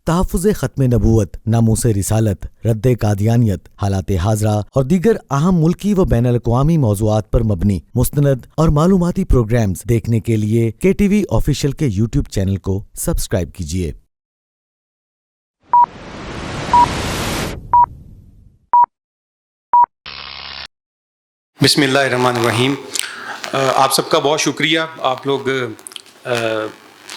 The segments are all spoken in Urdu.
تحفظ ختم نبوت، ناموس رسالت، رد قادیانیت، حالات حاضرہ اور دیگر اہم ملکی و بین الاقوامی موضوعات پر مبنی مستند اور معلوماتی پروگرامز دیکھنے کے لیے کے ٹی وی آفیشیل کے یوٹیوب چینل کو سبسکرائب کیجیے۔ بسم اللہ الرحمن الرحیم۔ آپ سب کا بہت شکریہ، آپ لوگ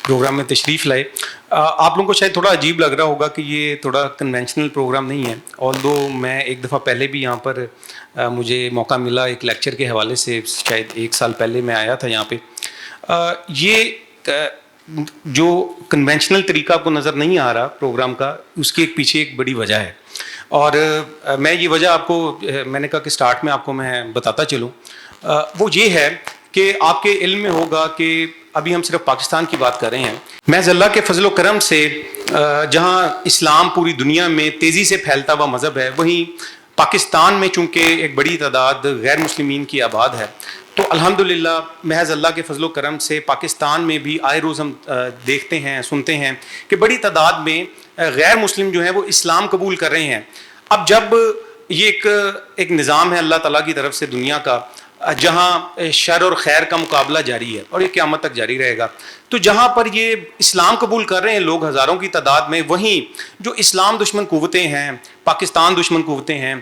پروگرام میں تشریف لائے۔ آپ لوگوں کو شاید تھوڑا عجیب لگ رہا ہوگا کہ یہ تھوڑا کنونشنل پروگرام نہیں ہے، آلدو میں ایک دفعہ پہلے بھی یہاں پر مجھے موقع ملا ایک لیکچر کے حوالے سے، شاید 1 سال پہلے میں آیا تھا یہاں پہ۔ یہ جو کنونشنل طریقہ آپ کو نظر نہیں آ رہا پروگرام کا، اس کے پیچھے ایک بڑی وجہ ہے، اور میں یہ وجہ آپ کو، میں نے کہا کہ سٹارٹ میں آپ کو میں بتاتا چلوں۔ وہ یہ ہے کہ آپ کے علم میں ہوگا کہ ابھی ہم صرف پاکستان کی بات کر رہے ہیں، محض اللہ کے فضل و کرم سے جہاں اسلام پوری دنیا میں تیزی سے پھیلتا ہوا مذہب ہے، وہیں پاکستان میں چونکہ ایک بڑی تعداد غیر مسلمین کی آباد ہے، تو الحمدللہ محض اللہ کے فضل و کرم سے پاکستان میں بھی آئے روز ہم دیکھتے ہیں، سنتے ہیں کہ بڑی تعداد میں غیر مسلم جو ہیں وہ اسلام قبول کر رہے ہیں۔ اب جب یہ ایک نظام ہے اللہ تعالیٰ کی طرف سے دنیا کا، جہاں شر اور خیر کا مقابلہ جاری ہے اور یہ قیامت تک جاری رہے گا، تو جہاں پر یہ اسلام قبول کر رہے ہیں لوگ ہزاروں کی تعداد میں، وہیں جو اسلام دشمن قوتیں ہیں، پاکستان دشمن قوتیں ہیں،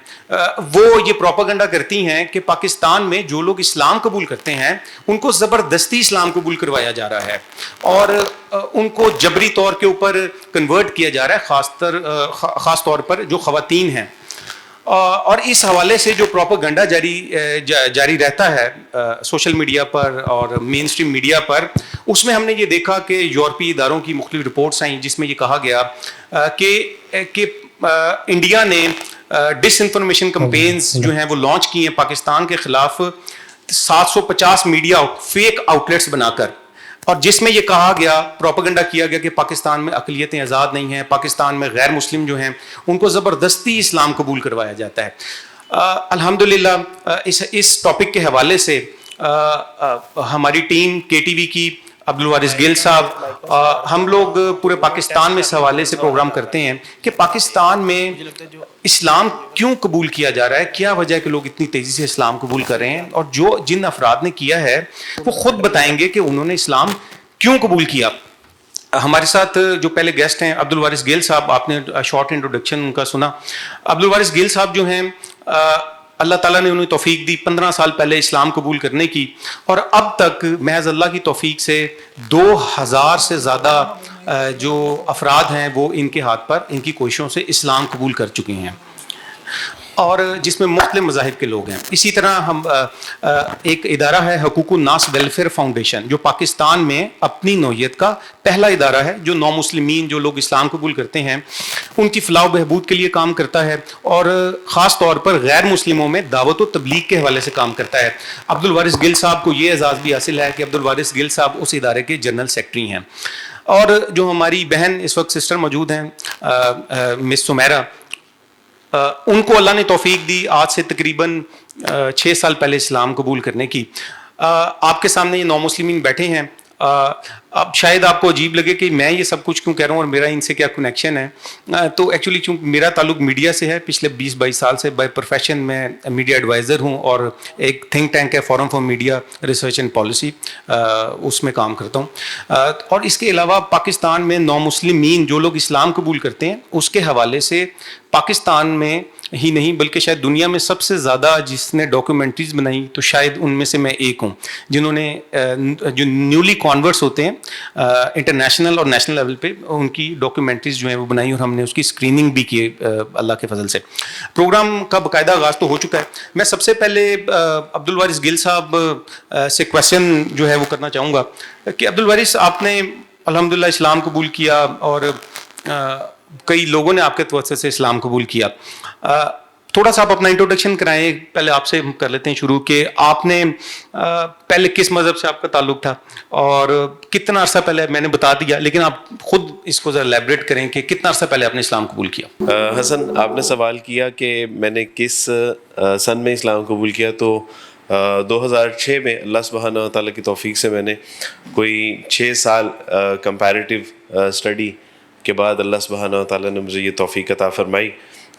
وہ یہ پروپیگنڈا کرتی ہیں کہ پاکستان میں جو لوگ اسلام قبول کرتے ہیں ان کو زبردستی اسلام قبول کروایا جا رہا ہے اور ان کو جبری طور کے اوپر کنورٹ کیا جا رہا ہے، خاص طور پر جو خواتین ہیں۔ اور اس حوالے سے جو پروپیگنڈا جاری رہتا ہے سوشل میڈیا پر اور مین اسٹریم میڈیا پر، اس میں ہم نے یہ دیکھا کہ یورپی اداروں کی مختلف رپورٹس آئیں جس میں یہ کہا گیا کہ انڈیا نے ڈس انفارمیشن کمپینز جو ہیں وہ لانچ کی ہیں پاکستان کے خلاف 750 میڈیا فیک آؤٹلیٹس بنا کر، اور جس میں یہ کہا گیا، پروپیگنڈا کیا گیا کہ پاکستان میں اقلیتیں آزاد نہیں ہیں، پاکستان میں غیر مسلم جو ہیں ان کو زبردستی اسلام قبول کروایا جاتا ہے۔ الحمدللہ اس ٹاپک کے حوالے سے ہماری ٹیم کے ٹی وی کی، عبدالوارث گل صاحب، ہم لوگ پورے پاکستان میں اس حوالے سے پروگرام کرتے ہیں کہ پاکستان میں اسلام کیوں قبول کیا جا رہا ہے، کیا وجہ ہے کہ لوگ اتنی تیزی سے اسلام قبول کر رہے ہیں، اور جن افراد نے کیا ہے وہ خود بتائیں گے کہ انہوں نے اسلام کیوں قبول کیا۔ ہمارے ساتھ جو پہلے گیسٹ ہیں عبدالوارث گل صاحب، آپ نے شارٹ انٹروڈکشن ان کا سنا۔ عبدالوارث گل صاحب جو ہیں، اللہ تعالیٰ نے انہیں توفیق دی 15 سال پہلے اسلام قبول کرنے کی، اور اب تک محض اللہ کی توفیق سے 2000 سے زیادہ جو افراد ہیں وہ ان کے ہاتھ پر، ان کی کوششوں سے اسلام قبول کر چکے ہیں، اور جس میں مختلف مذاہب کے لوگ ہیں۔ اسی طرح ہم ایک ادارہ ہے حقوق الناس ویلفیئر فاؤنڈیشن، جو پاکستان میں اپنی نوعیت کا پہلا ادارہ ہے جو نو مسلمین جو لوگ اسلام قبول کرتے ہیں ان کی فلاح و بہبود کے لیے کام کرتا ہے، اور خاص طور پر غیر مسلموں میں دعوت و تبلیغ کے حوالے سے کام کرتا ہے۔ عبدالوارث گل صاحب کو یہ اعزاز بھی حاصل ہے کہ عبدالوارث گل صاحب اس ادارے کے جنرل سیکرٹری ہیں، اور جو ہماری بہن اس وقت سسٹر موجود ہیں مس سمیرہ، ان کو اللہ نے توفیق دی آج سے تقریباً 6 سال پہلے اسلام قبول کرنے کی۔ آپ کے سامنے یہ نو مسلمین بیٹھے ہیں۔ اب شاید آپ کو عجیب لگے کہ میں یہ سب کچھ کیوں کہہ رہا ہوں اور میرا ان سے کیا کنیکشن ہے، تو ایکچولی چونکہ میرا تعلق میڈیا سے ہے، پچھلے 20-22 سال سے بائی پروفیشن میں میڈیا ایڈوائزر ہوں، اور ایک تھنک ٹینک ہے forum for media research and policy, اس میں کام کرتا ہوں۔ اور اس کے علاوہ پاکستان میں نو مسلمین جو لوگ اسلام قبول کرتے ہیں اس کے حوالے سے پاکستان میں ہی نہیں بلکہ شاید دنیا میں سب سے زیادہ جس نے ڈاکیومنٹریز بنائی تو شاید ان میں سے میں ایک ہوں، جنہوں نے جو نیولی کانورٹس ہوتے ہیں انٹرنیشنل اور نیشنل لیول پہ ان کی ڈاکیومنٹریز جو ہیں وہ بنائی، اور ہم نے اس کی اسکریننگ بھی کی اللہ کے فضل سے۔ پروگرام کا باقاعدہ آغاز تو ہو چکا ہے۔ میں سب سے پہلے عبدالوارث گل صاحب سے کویسچن جو ہے وہ کرنا چاہوں گا کہ عبدالوارث، آپ نے الحمدللہ اسلام قبول کیا اور کئی لوگوں نے آپ کے توسط سے اسلام قبول کیا، تھوڑا سا آپ اپنا انٹروڈکشن کرائیں، پہلے آپ سے کر لیتے ہیں شروع کہ آپ نے پہلے کس مذہب سے آپ کا تعلق تھا اور کتنا عرصہ پہلے، میں نے بتا دیا لیکن آپ خود اس کو ذرا ایلیبریٹ کریں کہ کتنا عرصہ پہلے آپ نے اسلام قبول کیا۔ حسن، آپ نے سوال کیا کہ میں نے کس سن میں اسلام قبول کیا، تو 2006 میں اللہ سبحانہ وتعالیٰ کی توفیق سے میں نے کوئی 6 سال کمپیریٹیو اسٹڈی کے بعد اللہ سبحانہ و تعالیٰ نے مجھے یہ توفیق عطا فرمائی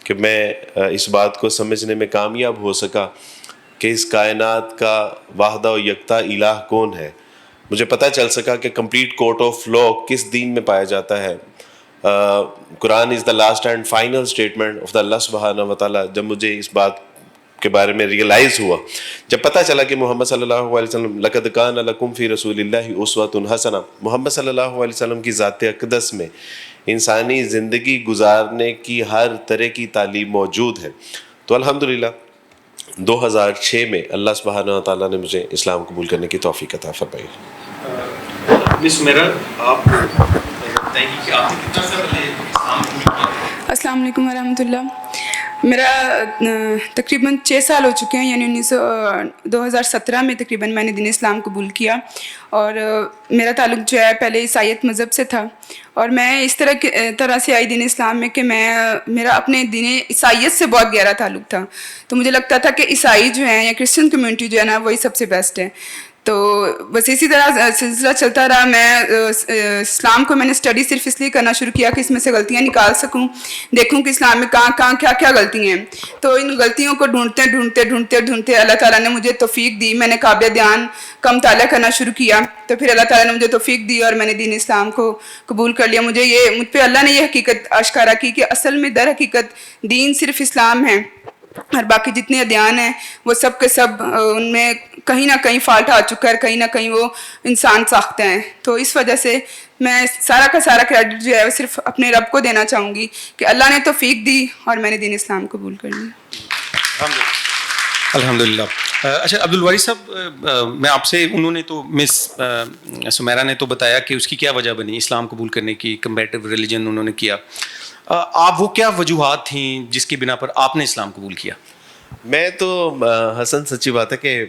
کہ میں اس بات کو سمجھنے میں کامیاب ہو سکا کہ اس کائنات کا واحدہ و یکتا الہ کون ہے. مجھے پتہ چل سکا کہ کمپلیٹ کورٹ آف لا کس دین میں پایا جاتا ہے. Quran is the last and final statement of the Allah سبحانہ و تعالیٰ. جب مجھے اس بات کے بارے میں ریئلائز ہوا, جب پتہ چلا کہ محمد صلی اللہ علیہ وسلم لقد کان لکم فی رسول اللہ اسوۃ حسنہ, محمد صلی اللہ علیہ وسلم کی ذات اقدس میں انسانی زندگی گزارنے کی ہر طرح کی تعلیم موجود ہے, تو الحمدللہ 2006 میں اللہ سبحانہ و تعالیٰ نے مجھے اسلام قبول کرنے کی توفیق عطا فرمائی. مس میرا آپ بتائیں گے کہ آپ نے کتنا سال پہلے اسلام قبول کیا؟ السلام علیکم ورحمۃ اللہ. میرا تقریباً 6 سال ہو چکے ہیں, یعنی 2017 میں تقریباً میں نے دین اسلام قبول کیا. اور میرا تعلق جو ہے پہلے عیسائیت مذہب سے تھا, اور میں اس طرح سے آئی دین اسلام میں کہ میرا اپنے دین عیسائیت سے بہت گہرا تعلق تھا. تو مجھے لگتا تھا کہ عیسائی جو ہیں یا کرسچن کمیونٹی جو ہے نا, وہی سب سے بیسٹ ہے. تو بس اسی طرح سلسلہ چلتا رہا. میں اسلام کو میں نے اسٹڈی صرف اس لیے کرنا شروع کیا کہ اس میں سے غلطیاں نکال سکوں, دیکھوں کہ اسلام میں کہاں کیا کیا غلطیاں ہیں. تو ان غلطیوں کو ڈھونڈتے اللہ تعالیٰ نے مجھے توفیق دی. میں نے قابل دھیان کا مطالعہ کرنا شروع کیا, تو پھر اللہ تعالیٰ نے مجھے توفیق دی اور میں نے دین اسلام کو قبول کر لیا. مجھ پہ اللہ نے یہ حقیقت آشکارا کی کہ اصل میں در حقیقت دین صرف اسلام ہے, اور باقی جتنے ادیان ہیں وہ سب کے سب ان میں کہیں نہ کہیں فالٹ آ چکا ہے, کہیں نہ کہیں وہ انسان ساختہ ہیں. تو اس وجہ سے میں سارا کا سارا کریڈٹ جو ہے وہ صرف اپنے رب کو دینا چاہوں گی کہ اللہ نے توفیق دی اور میں نے دین اسلام قبول کر لیا. الحمدللہ. اچھا عبدالواری صاحب, میں آپ سے, انہوں نے تو مس سمیرا نے تو بتایا کہ اس کی کیا وجہ بنی اسلام قبول کرنے کی, کمپیریٹیو ریلیجن انہوں نے کیا. آپ وہ کیا وجوہات تھیں جس کی بنا پر آپ نے اسلام قبول کیا؟ میں تو حسن سچی بات ہے کہ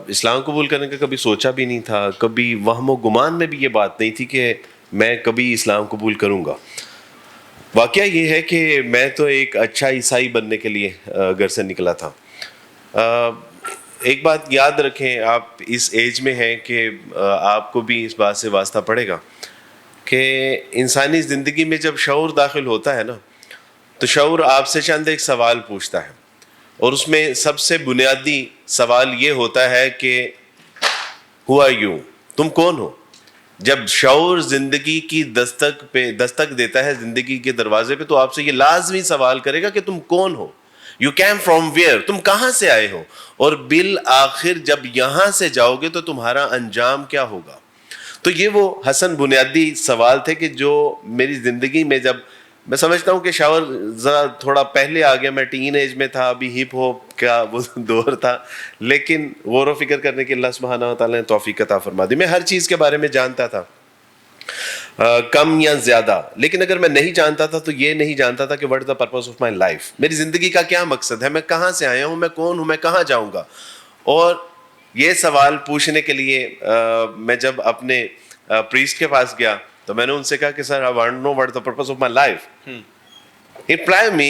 اسلام قبول کرنے کا کبھی سوچا بھی نہیں تھا, کبھی وہم و گمان میں بھی یہ بات نہیں تھی کہ میں کبھی اسلام قبول کروں گا. واقعہ یہ ہے کہ میں تو ایک اچھا عیسائی بننے کے لیے گھر سے نکلا تھا. ایک بات یاد رکھیں, آپ اس ایج میں ہیں کہ آپ کو بھی اس بات سے واسطہ پڑے گا کہ انسانی زندگی میں جب شعور داخل ہوتا ہے نا, تو شعور آپ سے چند ایک سوال پوچھتا ہے, اور اس میں سب سے بنیادی سوال یہ ہوتا ہے کہ ہو آر یو, تم کون ہو. جب شعور زندگی کی دستک دیتا ہے زندگی کے دروازے پہ, تو آپ سے یہ لازمی سوال کرے گا کہ تم کون ہو, یو کیم فرام ویئر, تم کہاں سے آئے ہو, اور بالآخر جب یہاں سے جاؤ گے تو تمہارا انجام کیا ہوگا. تو یہ وہ حسن بنیادی سوال تھے کہ جو میری زندگی میں, جب میں سمجھتا ہوں کہ شاور ذرا تھوڑا پہلے آ گیا, میں ٹین ایج میں تھا, ابھی ہپ ہاپ کا وہ دور تھا, لیکن غور و فکر کرنے کی اللہ سبحانہ و تعالیٰ نے توفیق عطا فرما دی. میں ہر چیز کے بارے میں جانتا تھا, کم یا زیادہ, لیکن اگر میں نہیں جانتا تھا تو یہ نہیں جانتا تھا کہ what is the purpose of my life, میری زندگی کا کیا مقصد ہے, میں کہاں سے آیا ہوں, میں کون ہوں, میں کہاں جاؤں گا. اور یہ سوال پوچھنے کے لیے میں جب اپنے پریسٹ کے پاس گیا تو میں نے ان سے کہا کہ سر I want to know what is the purpose of my life. He replied me,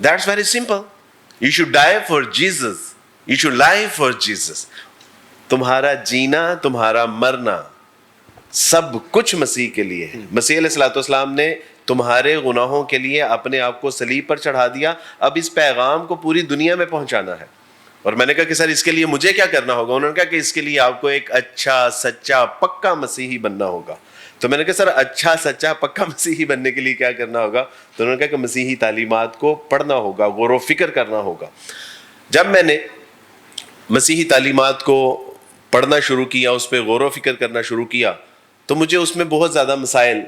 that's very simple. You should die for Jesus. You should live for Jesus. تمہارا جینا, تمہارا مرنا, سب کچھ مسیح کے لیے ہے. مسیح علیہ السلام نے تمہارے گناہوں کے لیے اپنے آپ کو صلیب پر چڑھا دیا. اب اس پیغام کو پوری دنیا میں پہنچانا ہے. اور میں نے کہا کہ سر اس کے لیے مجھے کیا کرنا ہوگا. انہوں نے کہا کہ اس کے لیے آپ کو ایک اچھا سچا پکا مسیحی بننا ہوگا. تو میں نے کہا سر اچھا سچا پکا مسیحی بننے کے لیے کیا کرنا ہوگا. تو انہوں نے کہا کہ مسیحی تعلیمات کو پڑھنا ہوگا, غور و فکر کرنا ہوگا. جب میں نے مسیحی تعلیمات کو پڑھنا شروع کیا, اس پہ غور و فکر کرنا شروع کیا, تو مجھے اس میں بہت زیادہ مسائل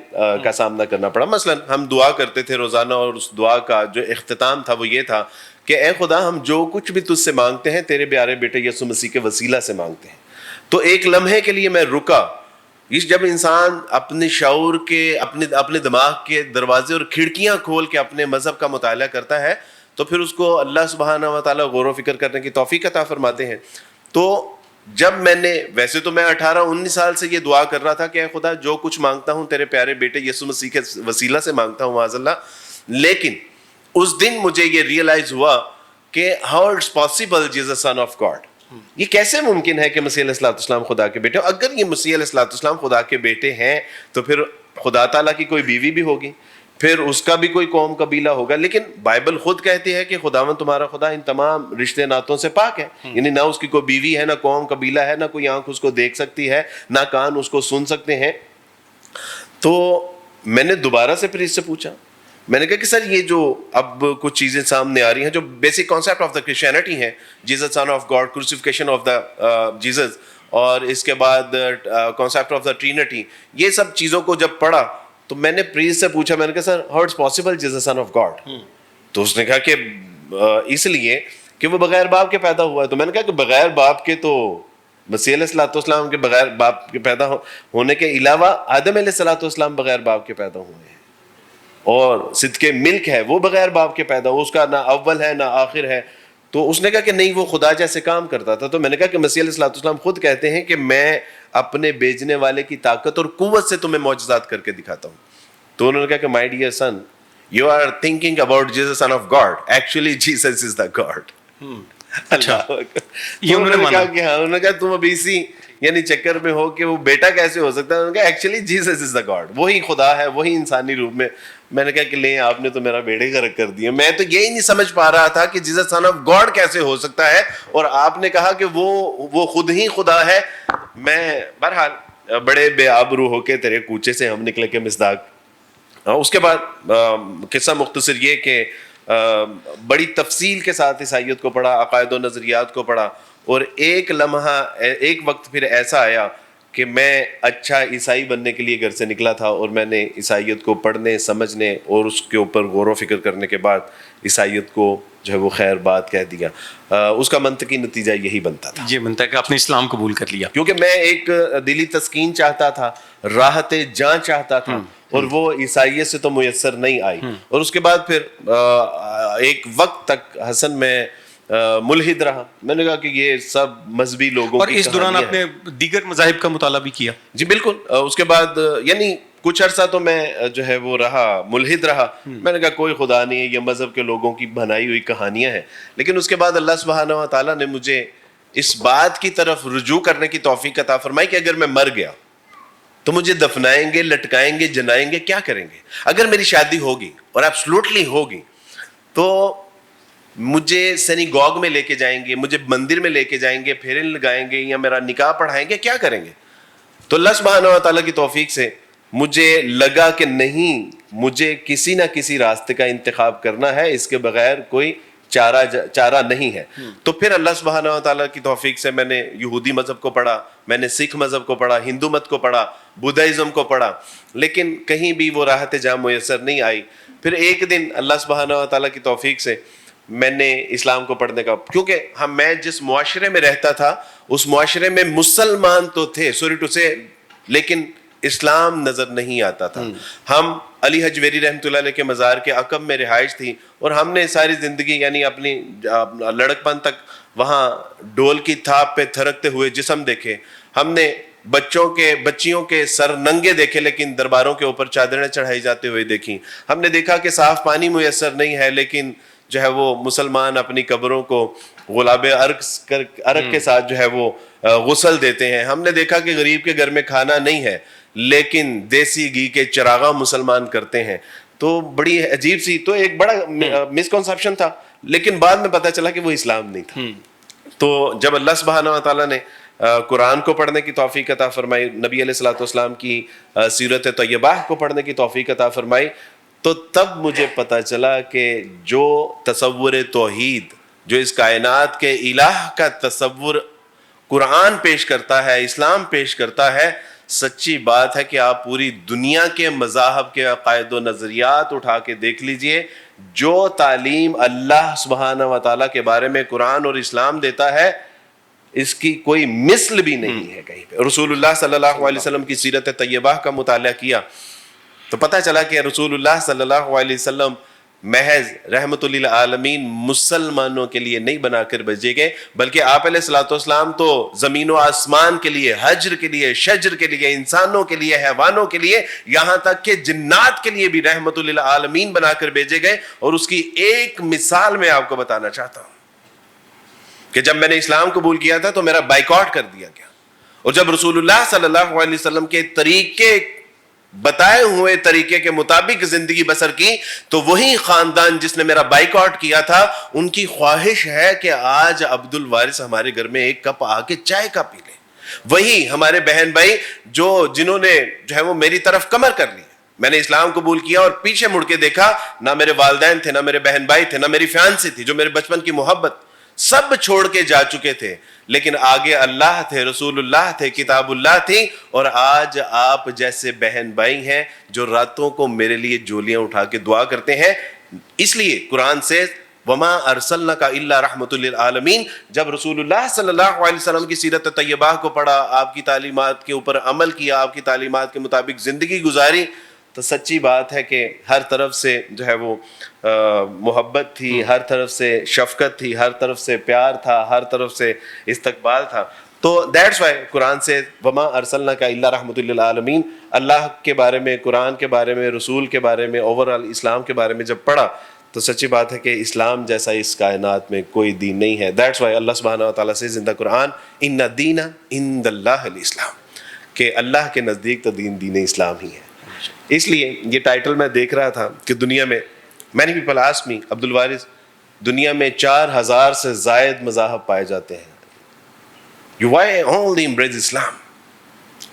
کا سامنا کرنا پڑا. مثلا ہم دعا کرتے تھے روزانہ, اور اس دعا کا جو اختتام تھا وہ یہ تھا کہ اے خدا ہم جو کچھ بھی تجھ سے مانگتے ہیں تیرے پیارے بیٹے یسوع مسیح کے وسیلہ سے مانگتے ہیں. تو ایک لمحے کے لیے میں رکا. جب انسان اپنے شعور کے اپنے دماغ کے دروازے اور کھڑکیاں کھول کے اپنے مذہب کا مطالعہ کرتا ہے, تو پھر اس کو اللہ سبحانہ و تعالیٰ غور و فکر کرنے کی توفیق عطا فرماتے ہیں. تو جب میں نے, ویسے تو میں 18-19 سال سے یہ دعا کر رہا تھا کہ اے خدا جو کچھ مانگتا ہوں تیرے پیارے بیٹے یسوع مسیح کے وسیلہ سے مانگتا ہوں معاذ اللہ, لیکن اس دن مجھے یہ ریئلائز ہوا کہ ہاؤ اٹس پاسبل جی is a son of God. یہ کیسے ممکن ہے کہ مسیح علیہ السلام خدا کے بیٹے. اگر یہ مسیح علیہ السلام خدا کے بیٹے ہیں تو پھر خدا تعالیٰ کی کوئی بیوی بھی ہوگی, پھر اس کا بھی کوئی قوم قبیلہ ہوگا, لیکن بائبل خود کہتی ہے کہ خداوند تمہارا خدا ان تمام رشتے ناتوں سے پاک ہے. یعنی نہ اس کی کوئی بیوی ہے, نہ قوم قبیلہ ہے, نہ کوئی آنکھ اس کو دیکھ سکتی ہے, نہ کان اس کو سن سکتے ہیں. تو میں نے دوبارہ سے پھر اس سے پوچھا, میں نے کہا کہ سر یہ جو اب کچھ چیزیں سامنے آ رہی ہیں جو basic concept of the Christianity ہیں, Jesus son of God, crucifixion of the Jesus, اور اس کے بعد کانسیپٹ آف دا ٹرینٹی, یہ سب چیزوں کو جب پڑھا تو میں نے پریسٹ سے پوچھا, میں نے کہا sir how it's possible Jesus son of God? تو اس نے کہا کہ اس لیے کہ وہ بغیر باپ کے پیدا ہوا ہے. تو میں نے کہا کہ بغیر باپ کے تو مسیح علیہ الصلوۃ والسلام کے بغیر باپ کے پیدا ہونے کے علاوہ آدم علیہ الصلوۃ والسلام بغیر باپ کے پیدا ہوئے ہیں, اور صدق ملک ہے وہ بغیر باپ کے پیدا ہو, اس کا نہ اول ہے نہ آخر ہے. تو اس نے کہا کہ نہیں وہ خدا جیسے کام کرتا تھا. تو میں نے کہا کہ مسیح علیہ الصلوۃ والسلام خود کہتے ہیں کہ میں اپنے بھیجنے والے کی طاقت اور قوت سے تمہیں معجزات کر کے دکھاتا ہوں. تو انہوں نے کہا کہ my dear son, you are thinking about Jesus son of God, actually Jesus is the God. اچھا, یہ انہوں نے کہا کہ ہاں, انہوں نے کہا تم ابھی اسی یعنی چکر میں ہو کہ وہ بیٹا کیسے ہو سکتا ہے. انہوں نے کہا actually Jesus is the God, وہی خدا ہے, وہی انسانی روپ میں. میں نے کہا کہ لیں آپ نے تو میرا بیڑے غرق کر دیا, میں تو یہی نہیں سمجھ پا رہا تھا کہ جیسس سن آف گاڈ کیسے ہو سکتا ہے, اور آپ نے کہا کہ وہ خود ہی خدا ہے. میں بہرحال بڑے بے آبرو ہو کے تیرے کوچے سے ہم نکلے کے مصداق. اس کے بعد قصہ مختصر یہ کہ بڑی تفصیل کے ساتھ عیسائیت کو پڑھا, عقائد و نظریات کو پڑھا, اور ایک لمحہ ایک وقت پھر ایسا آیا کہ میں اچھا عیسائی بننے کے لیے گھر سے نکلا تھا, اور میں نے عیسائیت کو پڑھنے, سمجھنے اور اس کے اوپر غور و فکر کرنے کے بعد عیسائیت کو جو ہے وہ خیر بات کہہ دیا. اس کا منطقی نتیجہ یہی بنتا تھا, یہ بنتا ہے کہ آپ نے اسلام قبول کر لیا, کیونکہ میں ایک دلی تسکین چاہتا تھا, راحت جاں چاہتا تھا, اور وہ عیسائیت سے تو میسر نہیں آئی. اور اس کے بعد پھر ایک وقت تک حسن میں ملحد رہا. میں نے کہا کہ یہ سب مذہبی لوگوں اور کی اس دوران آپ کہانیاں نے دیگر مذاہب کا مطالعہ بھی کیا؟ جی بالکل. اس کے بعد یعنی کچھ عرصہ تو میں جو ہے وہ رہا, ملحد رہا. میں نے کہا کوئی خدا نہیں ہے, یہ مذہب کے لوگوں کی بنائی ہوئی کہانیاں ہیں. لیکن اس کے بعد اللہ سبحانہ و تعالیٰ نے مجھے اس بات کی طرف رجوع کرنے کی توفیق عطا فرمائی کہ اگر میں مر گیا تو مجھے دفنائیں گے, لٹکائیں گے, جلائیں گے, کیا کریں گے؟ اگر میری شادی ہوگی اور ایبسولوٹلی ہوگی تو مجھے سینیگوگ میں لے کے جائیں گے, مجھے مندر میں لے کے جائیں گے, پھیرے لگائیں گے, یا میرا نکاح پڑھائیں گے, کیا کریں گے؟ تو اللہ سبحانہ و تعالیٰ کی توفیق سے مجھے لگا کہ نہیں, مجھے کسی نہ کسی راستے کا انتخاب کرنا ہے, اس کے بغیر کوئی چارہ نہیں ہے. تو پھر اللہ سبحانہ و تعالیٰ کی توفیق سے میں نے یہودی مذہب کو پڑھا, میں نے سکھ مذہب کو پڑھا, ہندو مت کو پڑھا, بدھائزم کو پڑھا, لیکن کہیں بھی وہ راحت جاں میسر نہیں آئی. پھر ایک دن اللہ سبحانہ و تعالیٰ کی توفیق سے میں نے اسلام کو پڑھنے کا, کیونکہ میں جس معاشرے میں رہتا تھا اس معاشرے میں مسلمان تو تھے سوری ٹو سے, لیکن اسلام نظر نہیں آتا تھا. ہم علی حجویری رحمۃ اللہ علیہ کے مزار کے عقب میں رہائش تھی, اور ہم نے ساری زندگی یعنی اپنی لڑکپن تک وہاں ڈول کی تھاپ پہ تھرکتے ہوئے جسم دیکھے. ہم نے بچیوں کے سر ننگے دیکھے, لیکن درباروں کے اوپر چادریں چڑھائی جاتے ہوئے دیکھی. ہم نے دیکھا کہ صاف پانی میسر نہیں ہے, لیکن جو ہے وہ مسلمان اپنی قبروں کو غلاب عرق کے ساتھ جو ہے وہ غسل دیتے ہیں. ہم نے دیکھا کہ غریب کے گھر میں کھانا نہیں ہے, لیکن دیسی گھی کے چراغاں مسلمان کرتے ہیں. تو بڑی عجیب سی, تو ایک بڑا مسکنسیپشن تھا, لیکن بعد میں پتہ چلا کہ وہ اسلام نہیں تھا. تو جب اللہ سبحانہ و تعالیٰ نے قرآن کو پڑھنے کی توفیق عطا فرمائی, نبی علیہ الصلوۃ والسلام کی سیرت طیبہ کو پڑھنے کی توفیق عطا فرمائی, تو تب مجھے پتہ چلا کہ جو تصور توحید, جو اس کائنات کے الہ کا تصور قرآن پیش کرتا ہے, اسلام پیش کرتا ہے, سچی بات ہے کہ آپ پوری دنیا کے مذاہب کے عقائد و نظریات اٹھا کے دیکھ لیجئے, جو تعلیم اللہ سبحانہ و تعالیٰ کے بارے میں قرآن اور اسلام دیتا ہے اس کی کوئی مثل بھی نہیں ہے کہیں پہ. رسول اللہ صلی اللہ علیہ وسلم کی سیرت طیبہ کا مطالعہ کیا تو پتہ چلا کہ رسول اللہ صلی اللہ علیہ وسلم محض رحمت للعالمین مسلمانوں کے لیے نہیں بنا کر بھیجے گئے, بلکہ آپ علیہ الصلوۃ والسلام تو زمین و آسمان کے لیے, حجر کے لیے, شجر کے لیے, انسانوں کے لیے, حیوانوں کے لیے, یہاں تک کہ جنات کے لیے بھی رحمت للعالمین بنا کر بھیجے گئے. اور اس کی ایک مثال میں آپ کو بتانا چاہتا ہوں کہ جب میں نے اسلام قبول کیا تھا تو میرا بائیکاٹ کر دیا گیا, اور جب رسول اللہ صلی اللہ علیہ وسلم کے طریقے بتائے ہوئے طریقے کے مطابق زندگی بسر کی تو وہی خاندان جس نے میرا بائیکاٹ کیا تھا ان کی خواہش ہے کہ آج عبد الوارث ہمارے گھر میں ایک کپ آ کے چائے کا پی لے. وہی ہمارے بہن بھائی جنہوں نے جو ہے وہ میری طرف کمر کر لی. میں نے اسلام قبول کیا اور پیچھے مڑ کے دیکھا, نہ میرے والدین تھے, نہ میرے بہن بھائی تھے, نہ میری فیانسی تھی جو میرے بچپن کی محبت, سب چھوڑ کے جا چکے تھے. لیکن آگے اللہ تھے, رسول اللہ تھے, کتاب اللہ تھی, اور آج آپ جیسے بہن بھائی ہیں جو راتوں کو میرے لیے جولیاں اٹھا کے دعا کرتے ہیں. اس لیے قرآن سے وما ارسلناک الا رحمۃ للعالمین, جب رسول اللہ صلی اللہ علیہ وسلم کی سیرت طیبہ کو پڑھا, آپ کی تعلیمات کے اوپر عمل کیا, آپ کی تعلیمات کے مطابق زندگی گزاری, تو سچی بات ہے کہ ہر طرف سے جو ہے وہ محبت تھی, ہر طرف سے شفقت تھی, ہر طرف سے پیار تھا, ہر طرف سے استقبال تھا. تو دیٹس وائی قرآن سے وما ارسلناک الا رحمۃ للعالمین, اللہ کے بارے میں, قرآن کے بارے میں, رسول کے بارے میں, اوور آل اسلام کے بارے میں جب پڑھا تو سچی بات ہے کہ اسلام جیسا اس کائنات میں کوئی دین نہیں ہے. دیٹس وائی اللہ سبحانہ و تعالیٰ سے زندہ قرآن ان الدین عند اللہ الاسلام, کہ اللہ کے نزدیک تو دین اسلام ہی ہے. اس لیے یہ ٹائٹل میں دیکھ رہا تھا کہ دنیا میں many people ask me, عبد الوارث, دنیا میں 4000 سے زائد مذاہب پائے جاتے ہیں. You why only embrace Islam?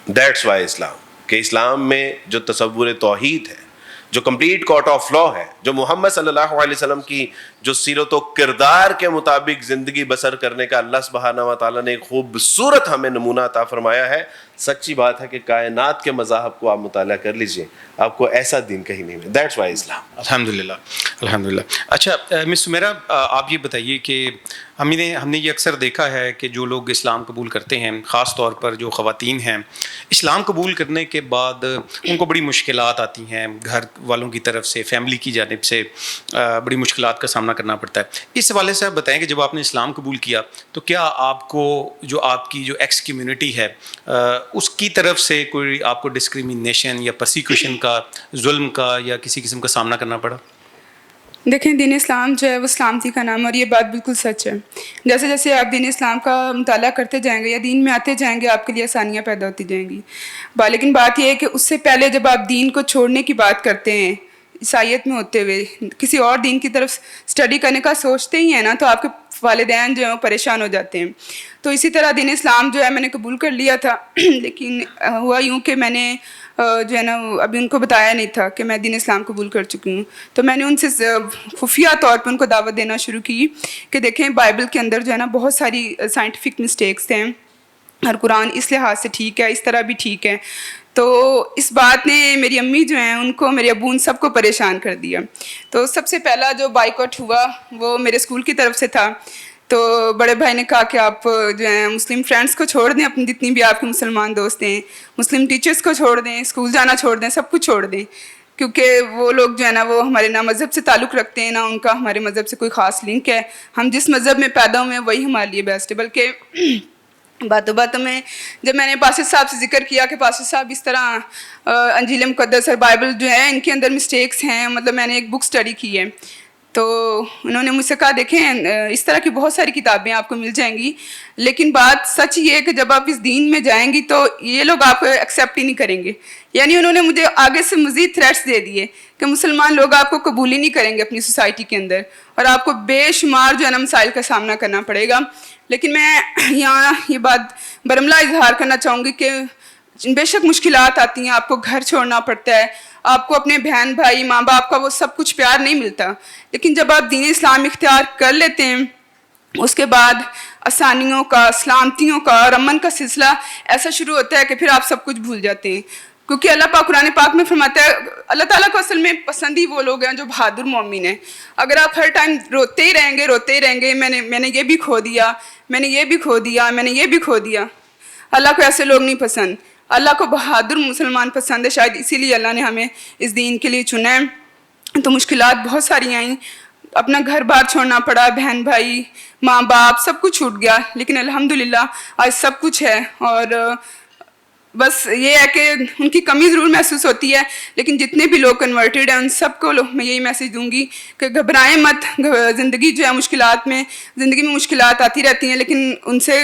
That's why Islam, کہ اسلام میں جو تصور توحید ہے, جو کمپلیٹ کورٹ آف لا ہے, جو محمد صلی اللہ علیہ وسلم کی جو سیرت و کردار کے مطابق زندگی بسر کرنے کا اللہ سبحانہ و تعالیٰ نے ایک خوبصورت ہمیں نمونہ عطا فرمایا ہے. سچی بات ہے کہ کائنات کے مذاہب کو آپ مطالعہ کر لیجئے, آپ کو ایسا دین کہیں نہیں ملے. دیٹس وائی اسلام. الحمدللہ الحمدللہ. اچھا مس سمیرہ, آپ یہ بتائیے کہ ہم نے یہ اکثر دیکھا ہے کہ جو لوگ اسلام قبول کرتے ہیں, خاص طور پر جو خواتین ہیں, اسلام قبول کرنے کے بعد ان کو بڑی مشکلات آتی ہیں, گھر والوں کی طرف سے, فیملی کی جانب سے بڑی مشکلات کا سامنا کرنا پڑتا ہے. اس حوالے سے آپ بتائیں کہ جب آپ نے اسلام قبول کیا تو کیا آپ کو جو آپ کی جو ایکس کمیونٹی ہے اس کی طرف سے کوئی آپ کو ڈسکریمنیشن یا پرسیکیوشن کا, ظلم کا یا کسی قسم کا سامنا کرنا پڑا؟ دیکھیں, دین اسلام جو ہے وہ سلامتی کا نام ہے, اور یہ بات بالکل سچ ہے. جیسے جیسے آپ دین اسلام کا مطالعہ کرتے جائیں گے یا دین میں آتے جائیں گے, آپ کے لیے آسانیاں پیدا ہوتی جائیں گی. لیکن بات یہ ہے کہ اس سے پہلے جب آپ دین کو چھوڑنے کی بات کرتے ہیں, عیسائیت میں ہوتے ہوئے کسی اور دین کی طرف اسٹڈی کرنے کا سوچتے ہی ہیں نا, تو آپ کے والدین جو ہیں وہ پریشان ہو جاتے ہیں. تو اسی طرح دین اسلام جو ہے میں نے قبول کر لیا تھا, لیکن ہوا یوں کہ میں نے جو ہے نا ابھی ان کو بتایا نہیں تھا کہ میں دین اسلام قبول کر چکی ہوں. تو میں نے ان سے خفیہ طور پر ان کو دعوت دینا شروع کی کہ دیکھیں بائبل کے اندر جو ہے نا بہت ساری سائنٹیفک مسٹیکس ہیں, اور قرآن اس لحاظ سے ٹھیک ہے, اس طرح بھی ٹھیک ہے. تو اس بات نے میری امی جو ہیں ان کو, میرے ابو, ان سب کو پریشان کر دیا. تو سب سے پہلا جو بائیکاٹ ہوا وہ میرے اسکول کی طرف سے تھا. تو بڑے بھائی نے کہا کہ آپ جو ہیں مسلم فرینڈس کو چھوڑ دیں, اپنی جتنی بھی آپ کے مسلمان دوست ہیں, مسلم ٹیچرس کو چھوڑ دیں, اسکول جانا چھوڑ دیں, سب کچھ چھوڑ دیں, کیونکہ وہ لوگ جو ہے نا وہ ہمارے نہ مذہب سے تعلق رکھتے ہیں, نہ ان کا ہمارے مذہب سے کوئی خاص لنک ہے. ہم جس مذہب میں پیدا ہوئے ہیں وہی ہمارے لیے بیسٹ ہے. بلکہ باتوں میں جب میں نے پاسر صاحب سے ذکر کیا کہ پاسر صاحب اس طرح انجیل مقدس اور بائبل جو ہے ان کے اندر مسٹیکس ہیں, مطلب میں نے ایک بک اسٹڈی کی ہے, تو انہوں نے مجھ سے کہا دیکھیں اس طرح کی بہت ساری کتابیں آپ کو مل جائیں گی, لیکن بات سچ یہ ہے کہ جب آپ اس دین میں جائیں گی تو یہ لوگ آپ کو ایکسیپٹ ہی نہیں کریں گے. یعنی انہوں نے مجھے آگے سے مزید تھریٹس دے دیے کہ مسلمان لوگ آپ کو قبول ہی نہیں کریں گے اپنی سوسائٹی کے اندر, اور آپ کو بے شمار جو ہے نا مسائل کا سامنا کرنا پڑے گا. لیکن میں یہاں یہ بات برملا اظہار کرنا چاہوں گی کہ بے شک مشکلات آتی ہیں, آپ کو گھر چھوڑنا پڑتا ہے, آپ کو اپنے بہن بھائی, ماں باپ کا وہ سب کچھ پیار نہیں ملتا, لیکن جب آپ دین اسلام اختیار کر لیتے ہیں اس کے بعد آسانیوں کا, سلامتیوں کا اور امن کا سلسلہ ایسا شروع ہوتا ہے کہ پھر آپ سب کچھ بھول جاتے ہیں. کیونکہ اللہ پاک قرآن پاک میں فرماتا ہے, اللہ تعالیٰ کو اصل میں پسند ہی وہ لوگ ہیں جو بہادر مومن ہیں. اگر آپ ہر ٹائم روتے ہی رہیں گے میں نے یہ بھی کھو دیا, میں نے یہ بھی کھو دیا, میں نے یہ بھی کھو دیا, اللہ کو ایسے لوگ نہیں پسند. اللہ کو بہادر مسلمان پسند ہے, شاید اسی لیے اللہ نے ہمیں اس دین کے لیے چنا ہے. تو مشکلات بہت ساری آئیں, اپنا گھر بار چھوڑنا پڑا, بہن بھائی, ماں باپ, سب کچھ چھوٹ گیا, لیکن الحمدللہ آج سب کچھ ہے. اور بس یہ ہے کہ ان کی کمی ضرور محسوس ہوتی ہے, لیکن جتنے بھی لوگ کنورٹیڈ ہیں ان سب کو میں یہی میسیج دوں گی کہ گھبرائیں مت. زندگی جو ہے زندگی میں مشکلات آتی رہتی ہیں, لیکن ان سے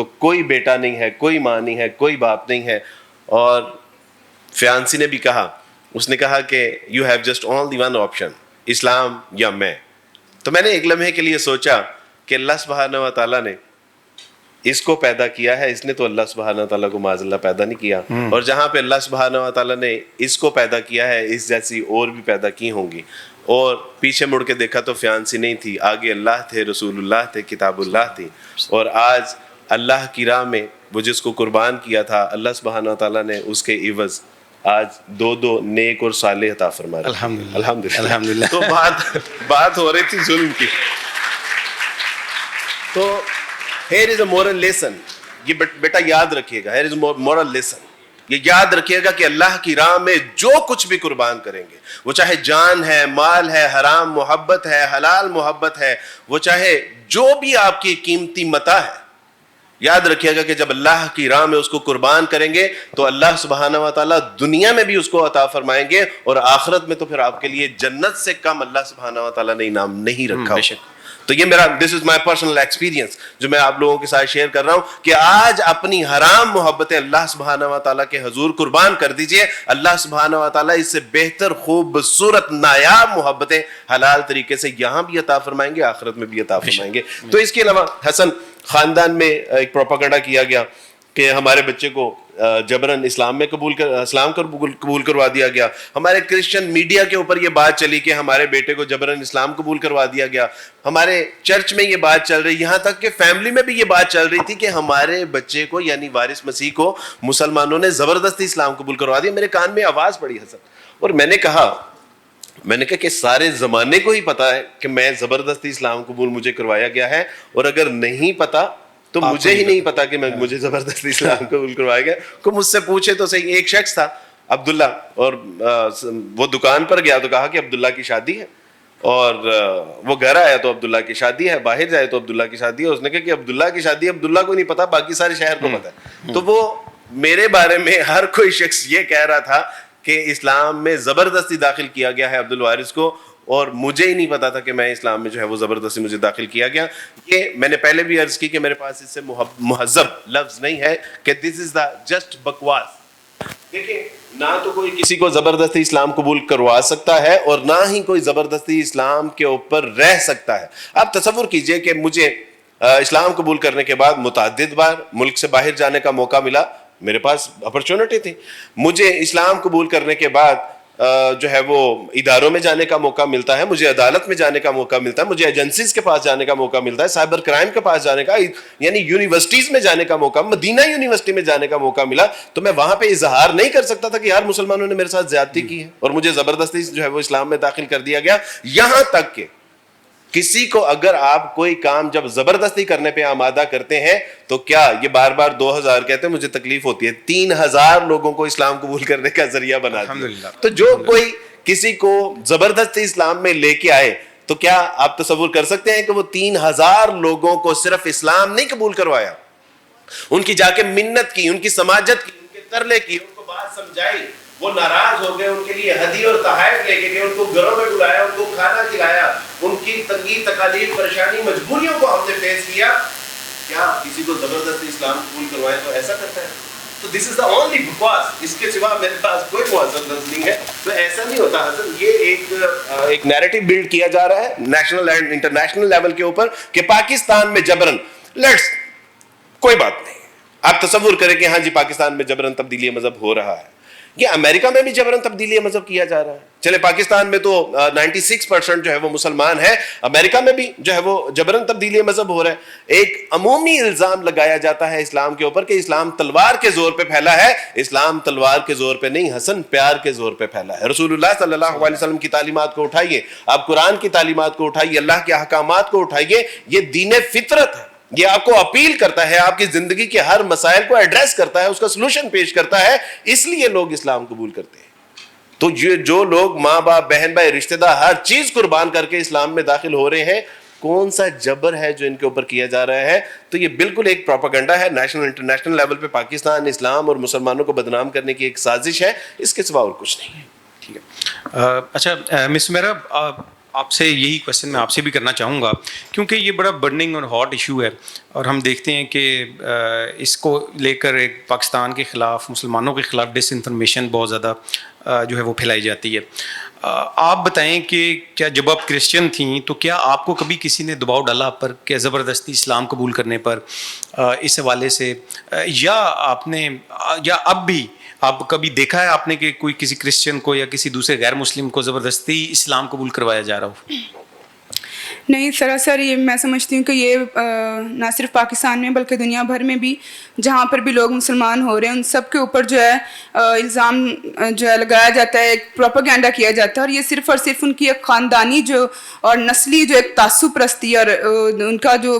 تو کوئی بیٹا نہیں ہے, کوئی ماں نہیں ہے, کوئی باپ نہیں ہے. اور فیانسی نے بھی کہا, اس نے کہا کہ you have just only one option, اسلام یا میں. تو میں نے ایک لمحے کے لیے سوچا کہ اللہ سبحانہ و تعالیٰ نے اس کو پیدا کیا ہے, اس نے تو اللہ سبحانہ و تعالیٰ کو معاذ اللہ پیدا نہیں کیا. اور جہاں پہ اللہ سبحانہ و تعالیٰ نے اس کو پیدا کیا ہے, اس جیسی اور بھی پیدا کی ہوں گی. اور پیچھے مڑ کے دیکھا تو فیانسی نہیں تھی, آگے اللہ تھے, رسول اللہ تھے, کتاب اللہ تھی. اور آج اللہ کی راہ میں وہ جس کو قربان کیا تھا, اللہ سبحانہ و تعالیٰ نے اس کے عوض آج دو نیک اور صالح عطا فرما رہے. الحمدللہ. تو بات ہو رہی تھی ظلم کی. تو here is a moral lesson. یہ بیٹا یاد رکھیے گا, here is a moral lesson. یہ یاد رکھیے گا کہ اللہ کی راہ میں جو کچھ بھی قربان کریں گے, وہ چاہے جان ہے, مال ہے, حرام محبت ہے, حلال محبت ہے, وہ چاہے جو بھی آپ کی قیمتی متاع ہے, یاد رکھیے گا کہ جب اللہ کی راہ میں اس کو قربان کریں گے تو اللہ سبحانہ و تعالیٰ دنیا میں بھی اس کو عطا فرمائیں گے, اور آخرت میں تو پھر آپ کے لیے جنت سے کم اللہ سبحانہ و تعالیٰ نے انعام نہیں رکھا. تو یہ میرا دس از مائی پرسنل ایکسپیرینس جو میں آپ لوگوں کے ساتھ شیئر کر رہا ہوں کہ آج اپنی حرام محبتیں اللہ سبحانہ و تعالیٰ کے حضور قربان کر دیجئے. اللہ سبحانہ و تعالیٰ اس سے بہتر, خوبصورت, نایاب محبتیں حلال طریقے سے یہاں بھی عطا فرمائیں گے, آخرت میں بھی عطا فرمائیں گے. تو اس کے علاوہ حسن خاندان میں ایک پروپیگنڈا کیا گیا کہ ہمارے بچے کو جبرن اسلام میں قبول کروا دیا گیا. ہمارے کرسچن میڈیا کے اوپر یہ بات چلی کہ ہمارے بیٹے کو جبرن اسلام قبول کروا دیا گیا. ہمارے چرچ میں یہ بات چل رہی, یہاں تک کہ فیملی میں بھی یہ بات چل رہی تھی کہ ہمارے بچے کو یعنی وارث مسیح کو مسلمانوں نے زبردستی اسلام قبول کروا دیا. میرے کان میں آواز پڑی حسن, اور میں نے کہا کہ سارے زمانے کو ہی پتا ہے کہ میں زبردستی اسلام قبول مجھے کروایا گیا ہے, اور اگر نہیں پتا تو مجھے ہی نہیں پتا کہ مجھے زبردستی اسلام قبول کروایا گیا. کوئی مجھ سے پوچھے تو صحیح. ایک شخص تھا عبداللہ, اور وہ دکان پر گیا تو کہا کہ عبداللہ کی شادی ہے, اور وہ گھر آیا تو عبداللہ کی شادی ہے, باہر جائے تو عبداللہ کی شادی ہے. اس نے کہا کہ عبداللہ کی شادی ہے, عبداللہ کو نہیں پتا, باقی سارے شہر کو پتا ہے. تو وہ میرے بارے میں ہر کوئی شخص یہ کہہ رہا تھا کہ اسلام میں زبردستی داخل کیا گیا ہے عبد الوارث کو, اور مجھے ہی نہیں پتا تھا کہ میں اسلام میں جو ہے وہ زبردستی مجھے داخل کیا گیا. یہ میں نے پہلے بھی عرض کی کہ میرے پاس اس سے مہذب لفظ نہیں ہے کہ دس از دا جسٹ بکواس. دیکھیں, نہ تو کوئی کسی کو زبردستی اسلام قبول کروا سکتا ہے, اور نہ ہی کوئی زبردستی اسلام کے اوپر رہ سکتا ہے. آپ تصور کیجئے کہ مجھے اسلام قبول کرنے کے بعد متعدد بار ملک سے باہر جانے کا موقع ملا, میرے پاس اپرچونٹی تھی. مجھے اسلام قبول کرنے کے بعد جو ہے وہ اداروں میں جانے کا موقع ملتا ہے, مجھے عدالت میں جانے کا موقع ملتا ہے, مجھے ایجنسیز کے پاس جانے کا موقع ملتا ہے, سائبر کرائم کے پاس جانے کا, یعنی یونیورسٹیز میں جانے کا موقع, مدینہ یونیورسٹی میں جانے کا موقع ملا. تو میں وہاں پہ اظہار نہیں کر سکتا تھا کہ یار مسلمانوں نے میرے ساتھ زیادتی کی ہے, اور مجھے زبردستی جو ہے وہ اسلام میں داخل کر دیا گیا. یہاں تک کہ کسی کو اگر آپ کوئی کام جب زبردستی کرنے پہ آمادہ کرتے ہیں تو کیا یہ بار 2000 کہتے ہیں, مجھے تکلیف ہوتی ہے, 3000 لوگوں کو اسلام قبول کرنے کا ذریعہ بنا دیا. تو جو کوئی کسی کو زبردستی اسلام میں لے کے آئے, تو کیا آپ تصور کر سکتے ہیں کہ وہ 3000 لوگوں کو صرف اسلام نہیں قبول کروایا, ان کی جا کے منت کی, ان کی سماجت کی, ان کے ترلے کی, ان کو بات سمجھائی, وہ ناراض ہو گئے, ان کے لیے ہدیے اور تحائف لے کے گئے, ان کو گھروں میں بلایا, ان کو کھانا کھلایا, ان کی تنگی تکالیف پریشانی مجبوریوں کو ہم نے فیس کیا. کیا کسی کو زبردستی اسلام قبول کروائے تو ایسا کرتا ہے؟ تو دس از دا اونلی بکواس, اس کے سوا میرے پاس کوئی مؤثر لفظ نہیں ہے. تو ایسا نہیں ہوتا حسن, یہ ایک نیریٹو بلڈ کیا جا رہا ہے نیشنل اینڈ انٹرنیشنل لیول کے اوپر کہ پاکستان میں جبرن لیٹس کوئی بات نہیں. آپ تصور کریں کہ ہاں جی پاکستان میں جبرن تبدیلی مذہب ہو رہا ہے, یہ امریکہ میں بھی جبرن تبدیلی مذہب کیا جا رہا ہے. چلے پاکستان میں تو 96% جو ہے وہ مسلمان ہے, امریکہ میں بھی جو ہے وہ جبرن تبدیلی مذہب ہو رہا ہے. ایک عمومی الزام لگایا جاتا ہے اسلام کے اوپر کہ اسلام تلوار کے زور پہ پھیلا ہے. اسلام تلوار کے زور پہ نہیں حسن, پیار کے زور پہ پھیلا ہے. رسول اللہ صلی اللہ علیہ وسلم کی تعلیمات کو اٹھائیے, آپ قرآن کی تعلیمات کو اٹھائیے, اللہ کے احکامات کو اٹھائیے. یہ دین فطرت ہے, یہ آپ کو اپیل کرتا ہے, آپ کی زندگی کے ہر مسائل کو ایڈریس کرتا ہے, اس کا سلوشن پیش کرتا ہے. اس لیے لوگ اسلام قبول کرتے ہیں. تو جو لوگ ماں باپ بہن بھائی رشتہ دار ہر چیز قربان کر کے اسلام میں داخل ہو رہے ہیں, کون سا جبر ہے جو ان کے اوپر کیا جا رہا ہے؟ تو یہ بالکل ایک پروپیگنڈا ہے نیشنل انٹرنیشنل لیول پہ, پاکستان, اسلام اور مسلمانوں کو بدنام کرنے کی ایک سازش ہے, اس کے سوا اور کچھ نہیں ہے. ٹھیک ہے. اچھا مس میرا, آپ سے یہی کوشچن میں آپ سے بھی کرنا چاہوں گا کیونکہ یہ بڑا برننگ اور ہاٹ ایشو ہے اور ہم دیکھتے ہیں کہ اس کو لے کر ایک پاکستان کے خلاف مسلمانوں کے خلاف ڈس انفارمیشن بہت زیادہ جو ہے وہ پھیلائی جاتی ہے. آپ بتائیں کہ کیا جب آپ کرسچن تھیں تو کیا آپ کو کبھی کسی نے دباؤ ڈالا آپ پر کہ زبردستی اسلام قبول کرنے پر اس حوالے سے, یا آپ نے یا اب بھی آپ کبھی دیکھا ہے آپ نے کہ کوئی کسی کرسچن کو یا کسی دوسرے غیر مسلم کو زبردستی اسلام قبول کروایا جا رہا ہو؟ نہیں, سراسر یہ میں سمجھتی ہوں کہ یہ نہ صرف پاکستان میں بلکہ دنیا بھر میں بھی جہاں پر بھی لوگ مسلمان ہو رہے ہیں ان سب کے اوپر جو ہے الزام جو ہے لگایا جاتا ہے, ایک پروپیگنڈا کیا جاتا ہے, اور یہ صرف اور صرف ان کی ایک خاندانی جو اور نسلی جو ایک تعصب پرستی اور ان کا جو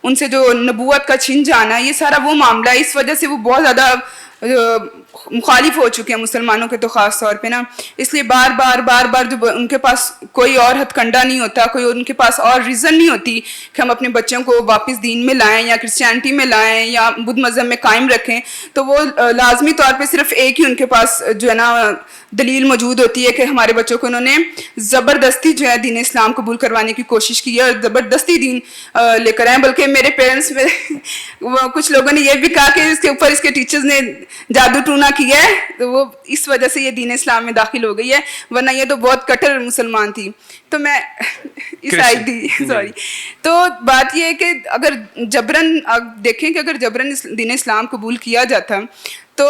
ان سے جو نبوت کا چھن جانا ہے, یہ سارا وہ معاملہ ہے. اس وجہ سے وہ بہت زیادہ مخالف ہو چکے ہیں مسلمانوں کے تو خاص طور پہ نا. اس لیے بار بار جب ان کے پاس کوئی اور ہتھ کنڈا نہیں ہوتا, کوئی ان کے پاس اور ریزن نہیں ہوتی کہ ہم اپنے بچوں کو واپس دین میں لائیں یا کرسچینٹی میں لائیں یا بدھ مذہب میں قائم رکھیں, تو وہ لازمی طور پہ صرف ایک ہی ان کے پاس جو ہے نا دلیل موجود ہوتی ہے کہ ہمارے بچوں کو انہوں نے زبردستی جو ہے دین اسلام قبول کروانے کی کوشش کی ہے اور زبردستی دین لے کر آئے. بلکہ میرے پیرنٹس میں کچھ لوگوں نے یہ بھی کہا کہ اس کے اوپر اس کے ٹیچرز نے جادو ٹونا کیا ہے, تو وہ اس وجہ سے یہ دین اسلام میں داخل ہو گئی ہے, ورنہ یہ تو بہت کٹر مسلمان تھی. تو میں عیسائی تھی, سوری. تو بات یہ ہے کہ اگر جبرن دیکھیں کہ اگر جبرن دین اسلام قبول کیا جاتا تو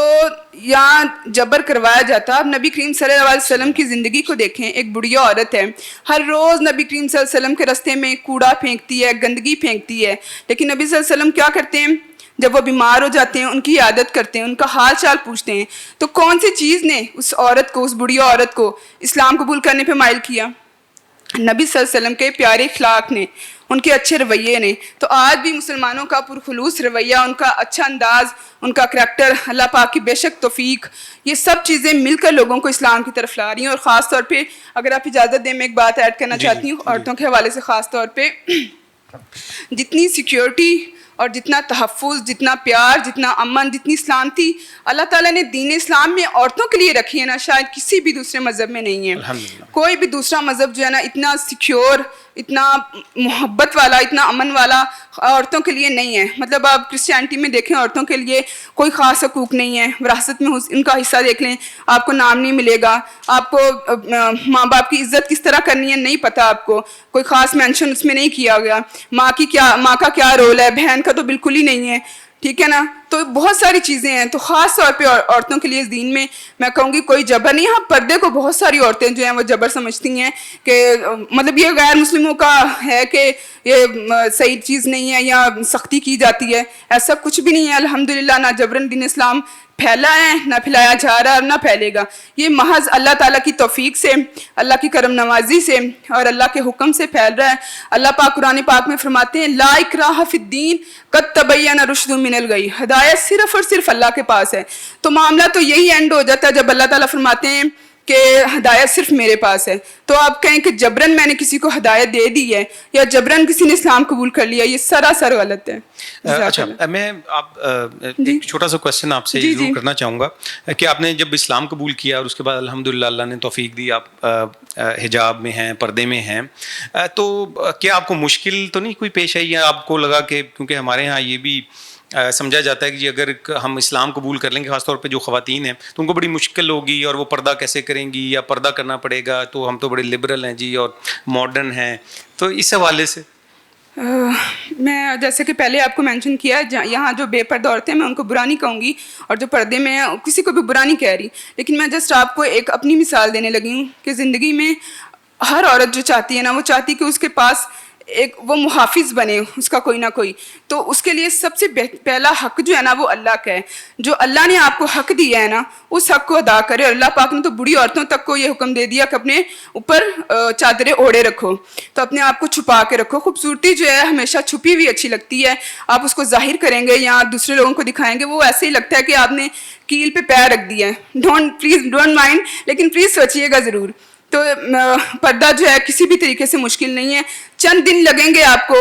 یہاں جبر کروایا جاتا. اب نبی کریم صلی اللہ علیہ وسلم کی زندگی کو دیکھیں, ایک بڑھیا عورت ہے, ہر روز نبی کریم صلی اللہ علیہ وسلم کے راستے میں کوڑا پھینکتی ہے, گندگی پھینکتی ہے, لیکن نبی صلی اللہ علیہ وسلم کیا کرتے ہیں, جب وہ بیمار ہو جاتے ہیں ان کی عیادت کرتے ہیں, ان کا حال چال پوچھتے ہیں. تو کون سی چیز نے اس عورت کو, اس بڑھیا عورت کو اسلام قبول کرنے پہ مائل کیا؟ نبی صلی اللہ علیہ وسلم کے پیارے اخلاق نے, ان کے اچھے رویے نے. تو آج بھی مسلمانوں کا پرخلوص رویہ, ان کا اچھا انداز, ان کا کریکٹر, اللہ پاک کی بے شک توفیق, یہ سب چیزیں مل کر لوگوں کو اسلام کی طرف لا رہی ہیں. اور خاص طور پہ اگر آپ اجازت دیں میں ایک بات ایڈ کرنا چاہتی ہوں عورتوں کے حوالے سے. خاص طور پہ جتنی سیکیورٹی اور جتنا تحفظ, جتنا پیار, جتنا امن, جتنی سلامتی اللہ تعالیٰ نے دین اسلام میں عورتوں کے لیے رکھی ہے نا, شاید کسی بھی دوسرے مذہب میں نہیں ہے. کوئی بھی دوسرا مذہب جو ہے نا اتنا سیکیور, اتنا محبت والا, اتنا امن والا عورتوں کے لیے نہیں ہے. مطلب آپ کرسچینٹی میں دیکھیں عورتوں کے لیے کوئی خاص حقوق نہیں ہے. وراثت میں ان کا حصہ دیکھ لیں, آپ کو نام نہیں ملے گا, آپ کو ماں باپ کی عزت کس طرح کرنی ہے نہیں پتہ, آپ کو کوئی خاص مینشن اس میں نہیں کیا گیا. ماں کا کیا رول ہے, بہن کا تو بالکل ہی نہیں ہے, ٹھیک ہے نا. تو بہت ساری چیزیں ہیں. تو خاص طور پہ عورتوں کے لیے اس دین میں کہوں گی کوئی جبر نہیں. ہاں پردے کو بہت ساری عورتیں جو ہیں وہ جبر سمجھتی ہیں کہ مطلب یہ غیر مسلموں کا ہے کہ یہ صحیح چیز نہیں ہے یا سختی کی جاتی ہے. ایسا کچھ بھی نہیں ہے الحمدللہ. نہ جبرن دین اسلام پھیلا ہے, نہ پھیلایا جا رہا ہے اور نہ پھیلے گا. یہ محض اللہ تعالیٰ کی توفیق سے, اللہ کی کرم نوازی سے اور اللہ کے حکم سے پھیل رہا ہے. اللہ پاک قرآن پاک میں فرماتے ہیں لا اکراہ فی الدین قد تبین الرشد من الغی, ہدایت صرف اور صرف اللہ کے پاس ہے. تو معاملہ تو یہی اینڈ ہو جاتا ہے جب اللہ تعالیٰ فرماتے ہیں کہ ہدایت صرف میرے پاس ہے. تو آپ کہیں کہ جبرن میں نے کسی کو ہدایت دے دی ہے یا جبرن کسی نے اسلام قبول کر لیا, یہ سراسر غلط ہے. اچھا, میں ایک چھوٹا سا کوشچن آپ سے ضرور کرنا چاہوں گا کہ آپ نے جب اسلام قبول کیا اور اس کے بعد الحمدللہ اللہ نے توفیق دی, آپ حجاب میں ہیں, پردے میں ہیں, تو کیا آپ کو مشکل تو نہیں کوئی پیش آئی, یا آپ کو لگا کہ کیونکہ ہمارے ہاں یہ بھی سمجھا جاتا ہے کہ اگر ہم اسلام قبول کر لیں گے, خاص طور پہ جو خواتین ہیں, تو ان کو بڑی مشکل ہوگی اور وہ پردہ کیسے کریں گی, یا پردہ کرنا پڑے گا, تو ہم تو بڑے لبرل ہیں جی اور ماڈرن ہیں, تو اس حوالے سے میں جیسے کہ پہلے آپ کو مینشن کیا, یہاں جو بے پردہ عورتیں میں ان کو برا نہیں کہوں گی, اور جو پردے میں کسی کو بھی برا نہیں کہہ رہی, لیکن میں جسٹ آپ کو ایک اپنی مثال دینے لگی ہوں کہ زندگی میں ہر عورت جو چاہتی ہے نا, وہ چاہتی کہ اس کے پاس ایک وہ محافظ بنے اس کا کوئی نہ کوئی. تو اس کے لیے سب سے پہلا حق جو ہے نا وہ اللہ کا ہے. جو اللہ نے آپ کو حق دیا ہے نا اس حق کو ادا کرے. اور اللہ پاک نے تو بوڑھی عورتوں تک کو یہ حکم دے دیا کہ اپنے اوپر چادریں اوڑھے رکھو, تو اپنے آپ کو چھپا کے رکھو. خوبصورتی جو ہے ہمیشہ چھپی ہوئی اچھی لگتی ہے. آپ اس کو ظاہر کریں گے یا دوسرے لوگوں کو دکھائیں گے, وہ ایسے ہی لگتا ہے کہ آپ نے کیل پہ پیر رکھ دیا ہے. ڈونٹ مائنڈ, لیکن پلیز سوچیے گا ضرور. تو پردہ جو ہے کسی بھی طریقے سے مشکل نہیں ہے. چند دن لگیں گے آپ کو,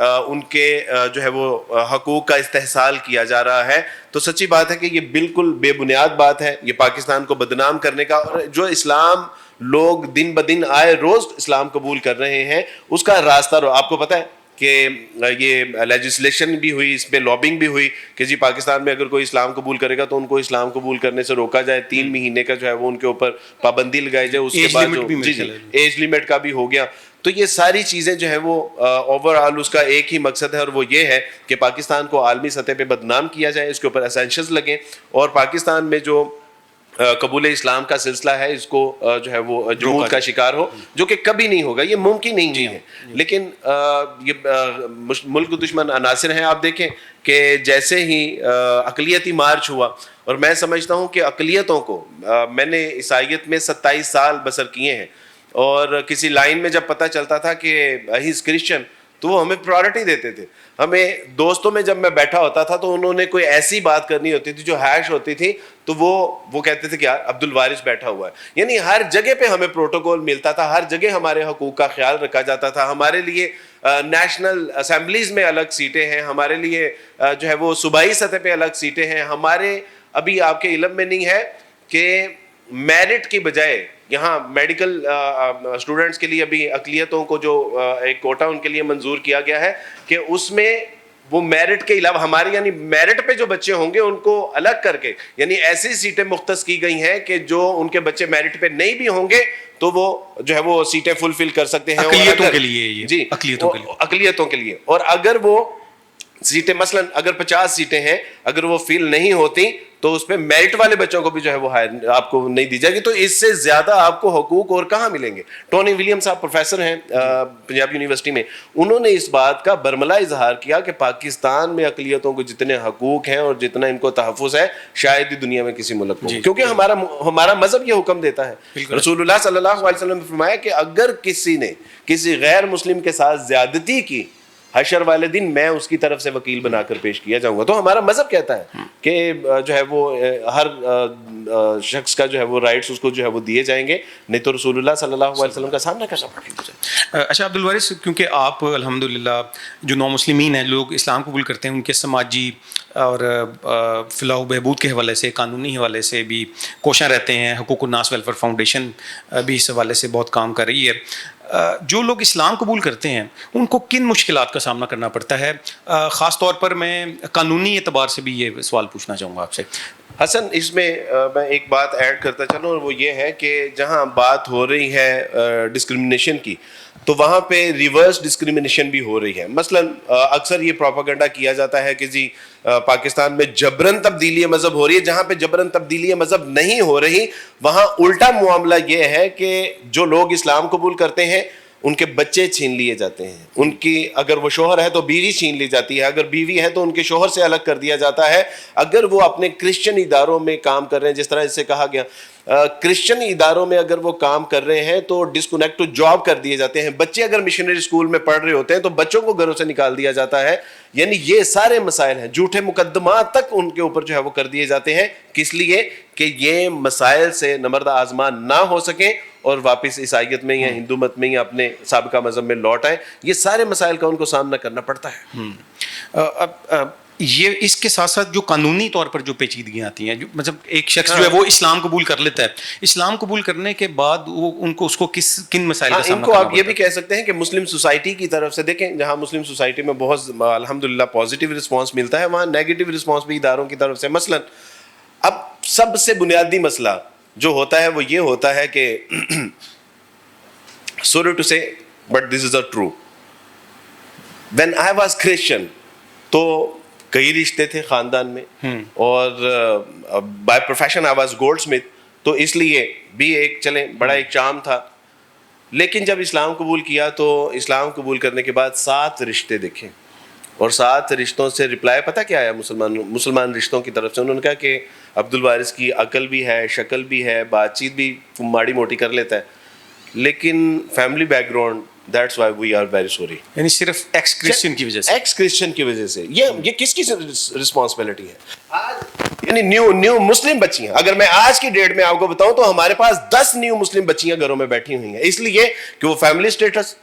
ان کے جو ہے وہ حقوق کا استحصال کیا جا رہا ہے. تو سچی بات ہے کہ یہ بالکل بے بنیاد بات ہے, یہ پاکستان کو بدنام کرنے کا, اور جو اسلام لوگ دن بدن آئے روز اسلام قبول کر رہے ہیں اس کا راستہ آپ کو پتہ ہے کہ یہ لیجسلیشن بھی ہوئی, اس پہ لابنگ بھی ہوئی کہ جی پاکستان میں اگر کوئی اسلام قبول کرے گا تو ان کو اسلام قبول کرنے سے روکا جائے, 3 مہینے کا جو ہے وہ ان کے اوپر پابندی لگائی جائے, اس کے بعد جو ایج لیمٹ کا بھی ہو گیا. تو یہ ساری چیزیں جو ہے وہ اوور آل اس کا ایک ہی مقصد ہے, اور وہ یہ ہے کہ پاکستان کو عالمی سطح پہ بدنام کیا جائے, اس کے اوپر اسینشنز لگیں, اور پاکستان میں جو قبول اسلام کا سلسلہ ہے اس کو جو ہے وہ جمود کا شکار ہو, جو کہ کبھی نہیں ہوگا, یہ ممکن نہیں ہے. لیکن یہ ملک دشمن عناصر ہیں. آپ دیکھیں کہ جیسے ہی اقلیتی مارچ ہوا, اور میں سمجھتا ہوں کہ اقلیتوں کو, میں نے عیسائیت میں 27 سال بسر کیے ہیں, اور کسی لائن میں جب پتہ چلتا تھا کہ ہی از کرسچن تو وہ ہمیں پرائورٹی دیتے تھے. ہمیں دوستوں میں جب میں بیٹھا ہوتا تھا تو انہوں نے کوئی ایسی بات کرنی ہوتی تھی جو ہیش ہوتی تھی تو وہ کہتے تھے کہ یار عبد الوارث بیٹھا ہوا ہے. یعنی ہر جگہ پہ ہمیں پروٹوکول ملتا تھا, ہر جگہ ہمارے حقوق کا خیال رکھا جاتا تھا. ہمارے لیے نیشنل اسمبلیز میں الگ سیٹیں ہیں, ہمارے لیے جو ہے وہ صوبائی سطح پہ الگ سیٹیں ہیں. ہمارے ابھی آپ کے علم میں نہیں ہے کہ میرٹ کی بجائے یہاں میڈیکل اسٹوڈنٹس کے لیے ابھی اقلیتوں کو جو ایک کوٹا ان کے لیے منظور کیا گیا ہے کہ اس میں وہ میرٹ کے علاوہ ہمارے یعنی میرٹ پہ جو بچے ہوں گے ان کو الگ کر کے یعنی ایسی سیٹیں مختص کی گئی ہیں کہ جو ان کے بچے میرٹ پہ نہیں بھی ہوں گے تو وہ جو ہے وہ سیٹیں فلفل کر سکتے ہیں اقلیتوں کے لیے. جی اقلیتوں کے لیے. اور اگر وہ سیٹیں مثلا اگر 50 سیٹیں ہیں, اگر وہ فل نہیں ہوتی تو اس پہ میرٹ والے بچوں کو بھی جو ہے وہ آپ کو نہیں دی جائے گی. تو اس سے زیادہ آپ کو حقوق اور کہاں ملیں گے. ٹونی ولیم صاحب پروفیسر ہیں پنجاب یونیورسٹی میں, انہوں نے اس بات کا برملا اظہار کیا کہ پاکستان میں اقلیتوں کو جتنے حقوق ہیں اور جتنا ان کو تحفظ ہے شاید ہی دنیا میں کسی ملک میں, کیونکہ ہمارا مذہب یہ حکم دیتا ہے. رسول اللہ صلی اللہ علیہ وسلم نے فرمایا کہ اگر کسی نے کسی غیر مسلم کے ساتھ زیادتی کی, حشر والے دن میں اس کی طرف سے وکیل بنا کر پیش کیا جاؤں گا. تو ہمارا مذہب کہتا ہے کہ جو ہے وہ ہر شخص کا جو ہے وہ رائٹس اس کو جو ہے وہ دیے جائیں گے, نہیں تو رسول اللہ صلی اللہ علیہ وسلم کا سامنا کرنا پڑے گا. اچھا عبد الوارث, کیونکہ آپ الحمدللہ جو نو مسلمین ہیں, لوگ اسلام قبول کرتے ہیں, ان کے سماجی اور فلاح و بہبود کے حوالے سے, قانونی حوالے سے بھی کوشاں رہتے ہیں. حقوق الناس ویلفیئر فاؤنڈیشن بھی اس حوالے سے بہت کام کر رہی ہے. جو لوگ اسلام قبول کرتے ہیں ان کو کن مشکلات کا سامنا کرنا پڑتا ہے؟ خاص طور پر میں قانونی اعتبار سے بھی یہ سوال پوچھنا چاہوں گا آپ سے. حسن, اس میں میں ایک بات ایڈ کرتا چلوں, اور وہ یہ ہے کہ جہاں بات ہو رہی ہے ڈسکرمنیشن کی تو وہاں پہ ریورس ڈسکرمنیشن بھی ہو رہی ہے. مثلا اکثر یہ پروپیگنڈا کیا جاتا ہے کہ جی پاکستان میں جبرن تبدیلی مذہب ہو رہی ہے. جہاں پہ جبرن تبدیلی مذہب نہیں ہو رہی وہاں الٹا معاملہ یہ ہے کہ جو لوگ اسلام قبول کرتے ہیں ان کے بچے چھین لیے جاتے ہیں, ان کی اگر وہ شوہر ہے تو بیوی چھین لی جاتی ہے, اگر بیوی ہے تو ان کے شوہر سے الگ کر دیا جاتا ہے. اگر وہ اپنے کرسچن اداروں میں کام کر رہے ہیں, جس طرح اس سے کہا گیا کرسچن اداروں میں اگر وہ کام کر رہے ہیں تو ڈسکنیکٹ ٹو جاب کر دیے جاتے ہیں. بچے اگر مشنری اسکول میں پڑھ رہے ہوتے ہیں تو بچوں کو گھروں سے نکال دیا جاتا ہے. یعنی یہ سارے مسائل ہیں, جھوٹے مقدمات تک ان کے اوپر جو ہے وہ کر دیے جاتے ہیں. کس لیے؟ کہ یہ مسائل سے نمرد آزمان نہ ہو سکیں اور واپس عیسائیت میں یا ہندو مت میں یا اپنے سابقہ مذہب میں لوٹ آئیں. یہ سارے مسائل کا ان کو سامنا کرنا پڑتا ہے. یہ اس کے ساتھ ساتھ جو قانونی طور پر جو پیچیدگیاں آتی ہیں, جو مطلب ایک شخص جو ہے وہ اسلام قبول کر لیتا ہے, اسلام قبول کرنے کے بعد وہ اس کو کن مسائل کا سامنا کرنا پڑتا ہے؟ آپ یہ بھی کہہ سکتے ہیں کہ مسلم سوسائٹی کی طرف سے دیکھیں, جہاں مسلم سوسائٹی میں بہت الحمدللہ پازیٹیو رسپانس ملتا ہے, وہاں نیگیٹو رسپانس بھی اداروں کی طرف سے. مثلا اب سب سے بنیادی مسئلہ جو ہوتا ہے وہ یہ ہوتا ہے کہ sorry to say but this is the true, when I was Christian تو کئی رشتے تھے خاندان میں, اور by profession I was gold Smith, تو اس لیے بھی ایک چلیں بڑا ایک چام تھا. لیکن جب اسلام قبول کیا تو اسلام قبول کرنے کے بعد 7 رشتے دیکھے, اور 7 رشتوں سے رپلائی پتہ کیا آیا مسلمان رشتوں کی طرف سے؟ انہوں نے کہا کہ عبد الوارث کی عقل بھی ہے, شکل بھی ہے, بات چیت بھی ماڑی موٹی کر لیتا ہے, لیکن family back ground that's why we are very sorry. یعنی صرف ایکس کرسچن کی وجہ سے, ایکس کرسچن کی وجہ سے. یہ کس کی رسپانسبلٹی ہے؟ آج یعنی نیو مسلم بچیاں, اگر میں آج کی ڈیٹ میں آپ کو بتاؤں تو ہمارے پاس 10 نیو مسلم بچیاں گھروں میں بیٹھی ہوئی ہیں, اس لیے کہ وہ فیملی اسٹیٹس,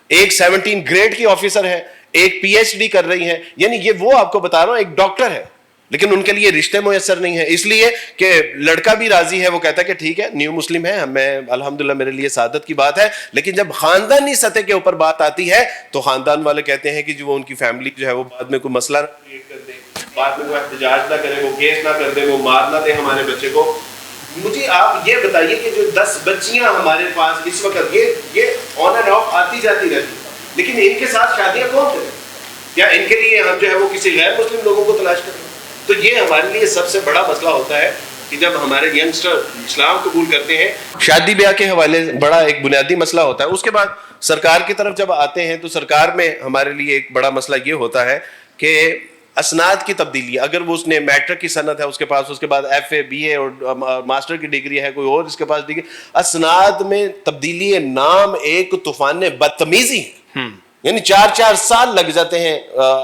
ایک 17 گریڈ کی آفیسر ہے, ایک پی ایچ ڈی کر رہی ہیں. یعنی یہ وہ آپ کو بتا رہا ہوں ایک ڈاکٹر ہے لیکن ان کے لیے رشتے میسر نہیں ہیں, اس لیے کہ لڑکا بھی راضی ہے, وہ کہتا ہے کہ ٹھیک ہے نیو مسلم ہے, میں الحمدللہ میرے لیے سعادت کی بات ہے. لیکن جب خاندانی سطح کے اوپر بات آتی ہے تو خاندان والے کہتے ہیں کہ جو ان کی فیملی جو ہے وہ بعد میں کوئی مسئلہ نہ کریٹ کر دے, بعد میں کوئی احتجاج نہ کرے, وہ کیس نہ کر دے, وہ مار نہ دے ہمارے بچے کو. مجھے آپ یہ بتائیے کہ جو 10 بچیاں ہمارے پاس اس وقت یہ آن اینڈ آف آتی جاتی رہتی, لیکن ان کے ساتھ شادیاں کون کریں, یا ان کے لیے ہم جو ہے وہ کسی غیر مسلم لوگوں کو تلاش کریں. تو یہ ہمارے لیے سب سے بڑا مسئلہ ہوتا ہے کہ جب ہمارے ینگسٹر اسلام قبول کرتے ہیں. شادی بیاہ کے حوالے بڑا ایک بنیادی مسئلہ ہوتا ہے. اس کے بعد سرکار کی طرف جب آتے ہیں تو سرکار میں ہمارے لیے ایک بڑا مسئلہ یہ ہوتا ہے کہ اسناد کی تبدیلی. اگر وہ اس نے میٹرک کی سند ہے اس کے پاس, اس کے بعد ایف اے بی اے اور ماسٹر کی ڈگری ہے, کوئی اور اس کے پاس ڈگری, اسناد میں تبدیلی نام ایک طوفان بدتمیزی, یعنی 4 سال لگ جاتے ہیں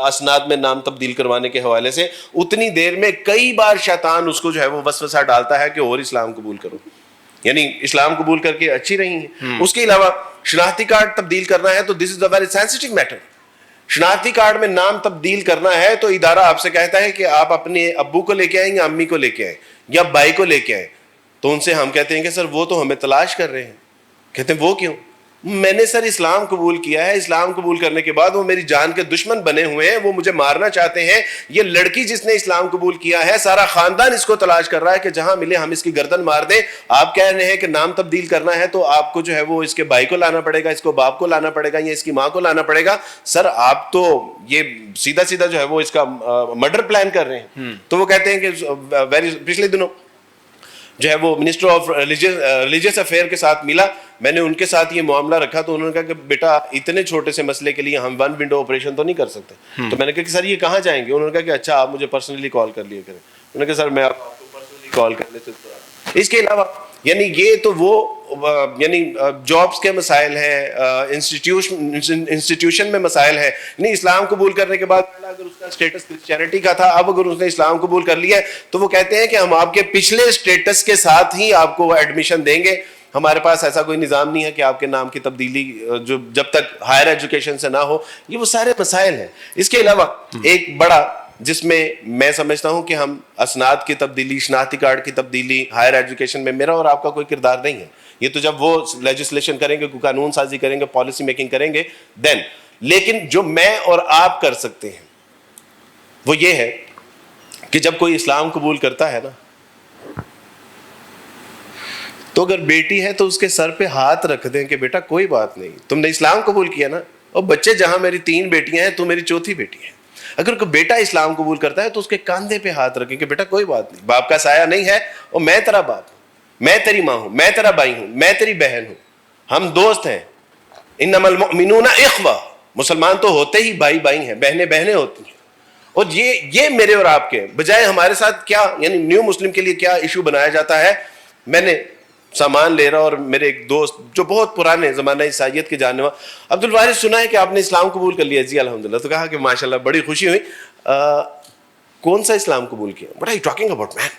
اسناد میں نام تبدیل کروانے کے حوالے سے. اتنی دیر میں کئی بار شیطان اس کو جو ہے وہ وسوسہ ڈالتا ہے کہ اور اسلام قبول کرو, یعنی اسلام قبول کر کے اچھی رہی ہیں. اس کے علاوہ شناختی کارڈ تبدیل کرنا ہے تو دس از اے ویری سینسٹیو میٹر. شناختی کارڈ میں نام تبدیل کرنا ہے تو ادارہ آپ سے کہتا ہے کہ آپ اپنے ابو کو لے کے آئیں یا امی کو لے کے آئیں یا بھائی کو لے کے آئیں. تو ان سے ہم کہتے ہیں کہ سر وہ تو ہمیں تلاش کر رہے ہیں. کہتے ہیں وہ کیوں؟ میں نے سر اسلام قبول کیا ہے, اسلام قبول کرنے کے بعد وہ میری جان کے دشمن بنے ہوئے ہیں, وہ مجھے مارنا چاہتے ہیں. یہ لڑکی جس نے اسلام قبول کیا ہے سارا خاندان اس کو تلاش کر رہا ہے کہ جہاں ملے ہم اس کی گردن مار دیں. آپ کہہ رہے ہیں کہ نام تبدیل کرنا ہے تو آپ کو جو ہے وہ اس کے بھائی کو لانا پڑے گا, اس کو باپ کو لانا پڑے گا, یا اس کی ماں کو لانا پڑے گا. سر آپ تو یہ سیدھا سیدھا جو ہے وہ اس کا مرڈر پلان کر رہے ہیں. تو وہ کہتے ہیں کہ پچھلے دنوں جو ہے وہ منسٹر آف ریلیجیس افیئر کے ساتھ ملا, میں نے ان کے ساتھ یہ معاملہ رکھا تو انہوں نے کہا کہ بیٹا اتنے چھوٹے سے مسئلے کے لیے ہم 1 ونڈو آپریشن تو نہیں کر سکتے. تو میں نے کہا کہ سر یہ کہاں جائیں گے؟ انہوں نے کہا کہ اچھا آپ مجھے پرسنلی کال کر لیا کریں. انہوں نے کہا سر میں آپ کو پرسنلی کال کرنے سے. اس کے علاوہ یعنی یہ تو وہ یعنی جابس کے مسائل ہیں, انسٹیٹیوشن میں مسائل ہیں. یعنی اسلام قبول کرنے کے بعد اگر اس کا اسٹیٹس کرسچینٹی کا تھا, اب اگر اس نے اسلام قبول کر لیا ہے تو وہ کہتے ہیں کہ ہم آپ کے پچھلے اسٹیٹس کے ساتھ ہی آپ کو ایڈمیشن دیں گے. ہمارے پاس ایسا کوئی نظام نہیں ہے کہ آپ کے نام کی تبدیلی جو جب تک ہائر ایجوکیشن سے نہ ہو. یہ وہ سارے مسائل ہیں. اس کے علاوہ ایک بڑا جس میں سمجھتا ہوں کہ ہم اسناد کی تبدیلی, شناختی کارڈ کی تبدیلی ہائر ایجوکیشن میں میرا اور آپ کا کوئی کردار نہیں ہے. یہ تو جب وہ لیجسلیشن کریں گے, قانون سازی کریں گے, پالیسی میکنگ کریں گے دین. لیکن جو میں اور آپ کر سکتے ہیں وہ یہ ہے کہ جب کوئی اسلام قبول کرتا ہے نا تو اگر بیٹی ہے تو اس کے سر پہ ہاتھ رکھ دیں کہ بیٹا کوئی بات نہیں, تم نے اسلام قبول کیا نا, اور بچے جہاں میری 3 بیٹیاں ہیں تو میری 4تھی بیٹی ہے. اگر کوئی بیٹا اسلام قبول کرتا ہے تو اس کے کاندھے پہ ہاتھ رکھیں کہ بیٹا کوئی بات نہیں, باپ کا سایہ نہیں ہے اور میں تیرا باپ ہوں, میں تیری ماں ہوں, میں تیرا بھائی ہوں, میں تیری بہن ہوں, ہم دوست ہیں. انما المؤمنون اخوہ, مسلمان تو ہوتے ہی بھائی بھائی ہیں, بہنیں بہنیں ہوتی ہیں. اور یہ میرے اور آپ کے بجائے ہمارے ساتھ کیا یعنی نیو مسلم کے لیے کیا ایشو بنایا جاتا ہے. میں نے سامان لے رہا اور میرے ایک دوست جو بہت پرانے زمانہ عیسائیت کے جاننے والا, عبد الوارث سنا ہے کہ آپ نے اسلام قبول کر لیا؟ جی الحمدللہ. تو کہا کہ ماشاءاللہ بڑی خوشی ہوئی. کون سا اسلام قبول کیا؟ What are you talking about man?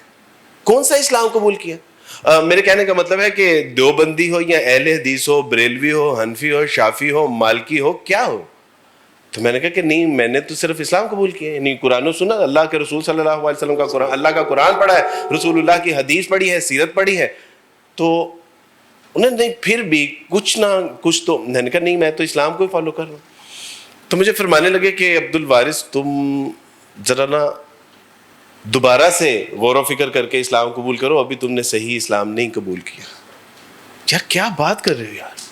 کون سا اسلام قبول کیا؟ میرے کہنے کا مطلب ہے کہ دیوبندی ہو یا اہل حدیث ہو, بریلوی ہو, حنفی ہو, شافی ہو, مالکی ہو, کیا ہو؟ تو میں نے کہا کہ نہیں, میں نے تو صرف اسلام قبول کیا ہے. نہیں, قرآن و سنا, اللہ کے رسول صلی اللہ علیہ وسلم کا قرآن, اللہ کا قرآن پڑھا ہے, رسول اللہ کی حدیث پڑھی ہے, سیرت پڑھی ہے. تو انہیں نہیں پھر بھی کچھ نہ کچھ تو. میں نے کہا نہیں, میں تو اسلام کو ہی فالو کر رہا ہوں. تو مجھے فرمانے لگے کہ عبد الوارث تم ذرا نا دوبارہ سے غور و فکر کر کے اسلام قبول کرو, ابھی تم نے صحیح اسلام نہیں قبول کیا. یار کیا بات کر رہے ہو یار,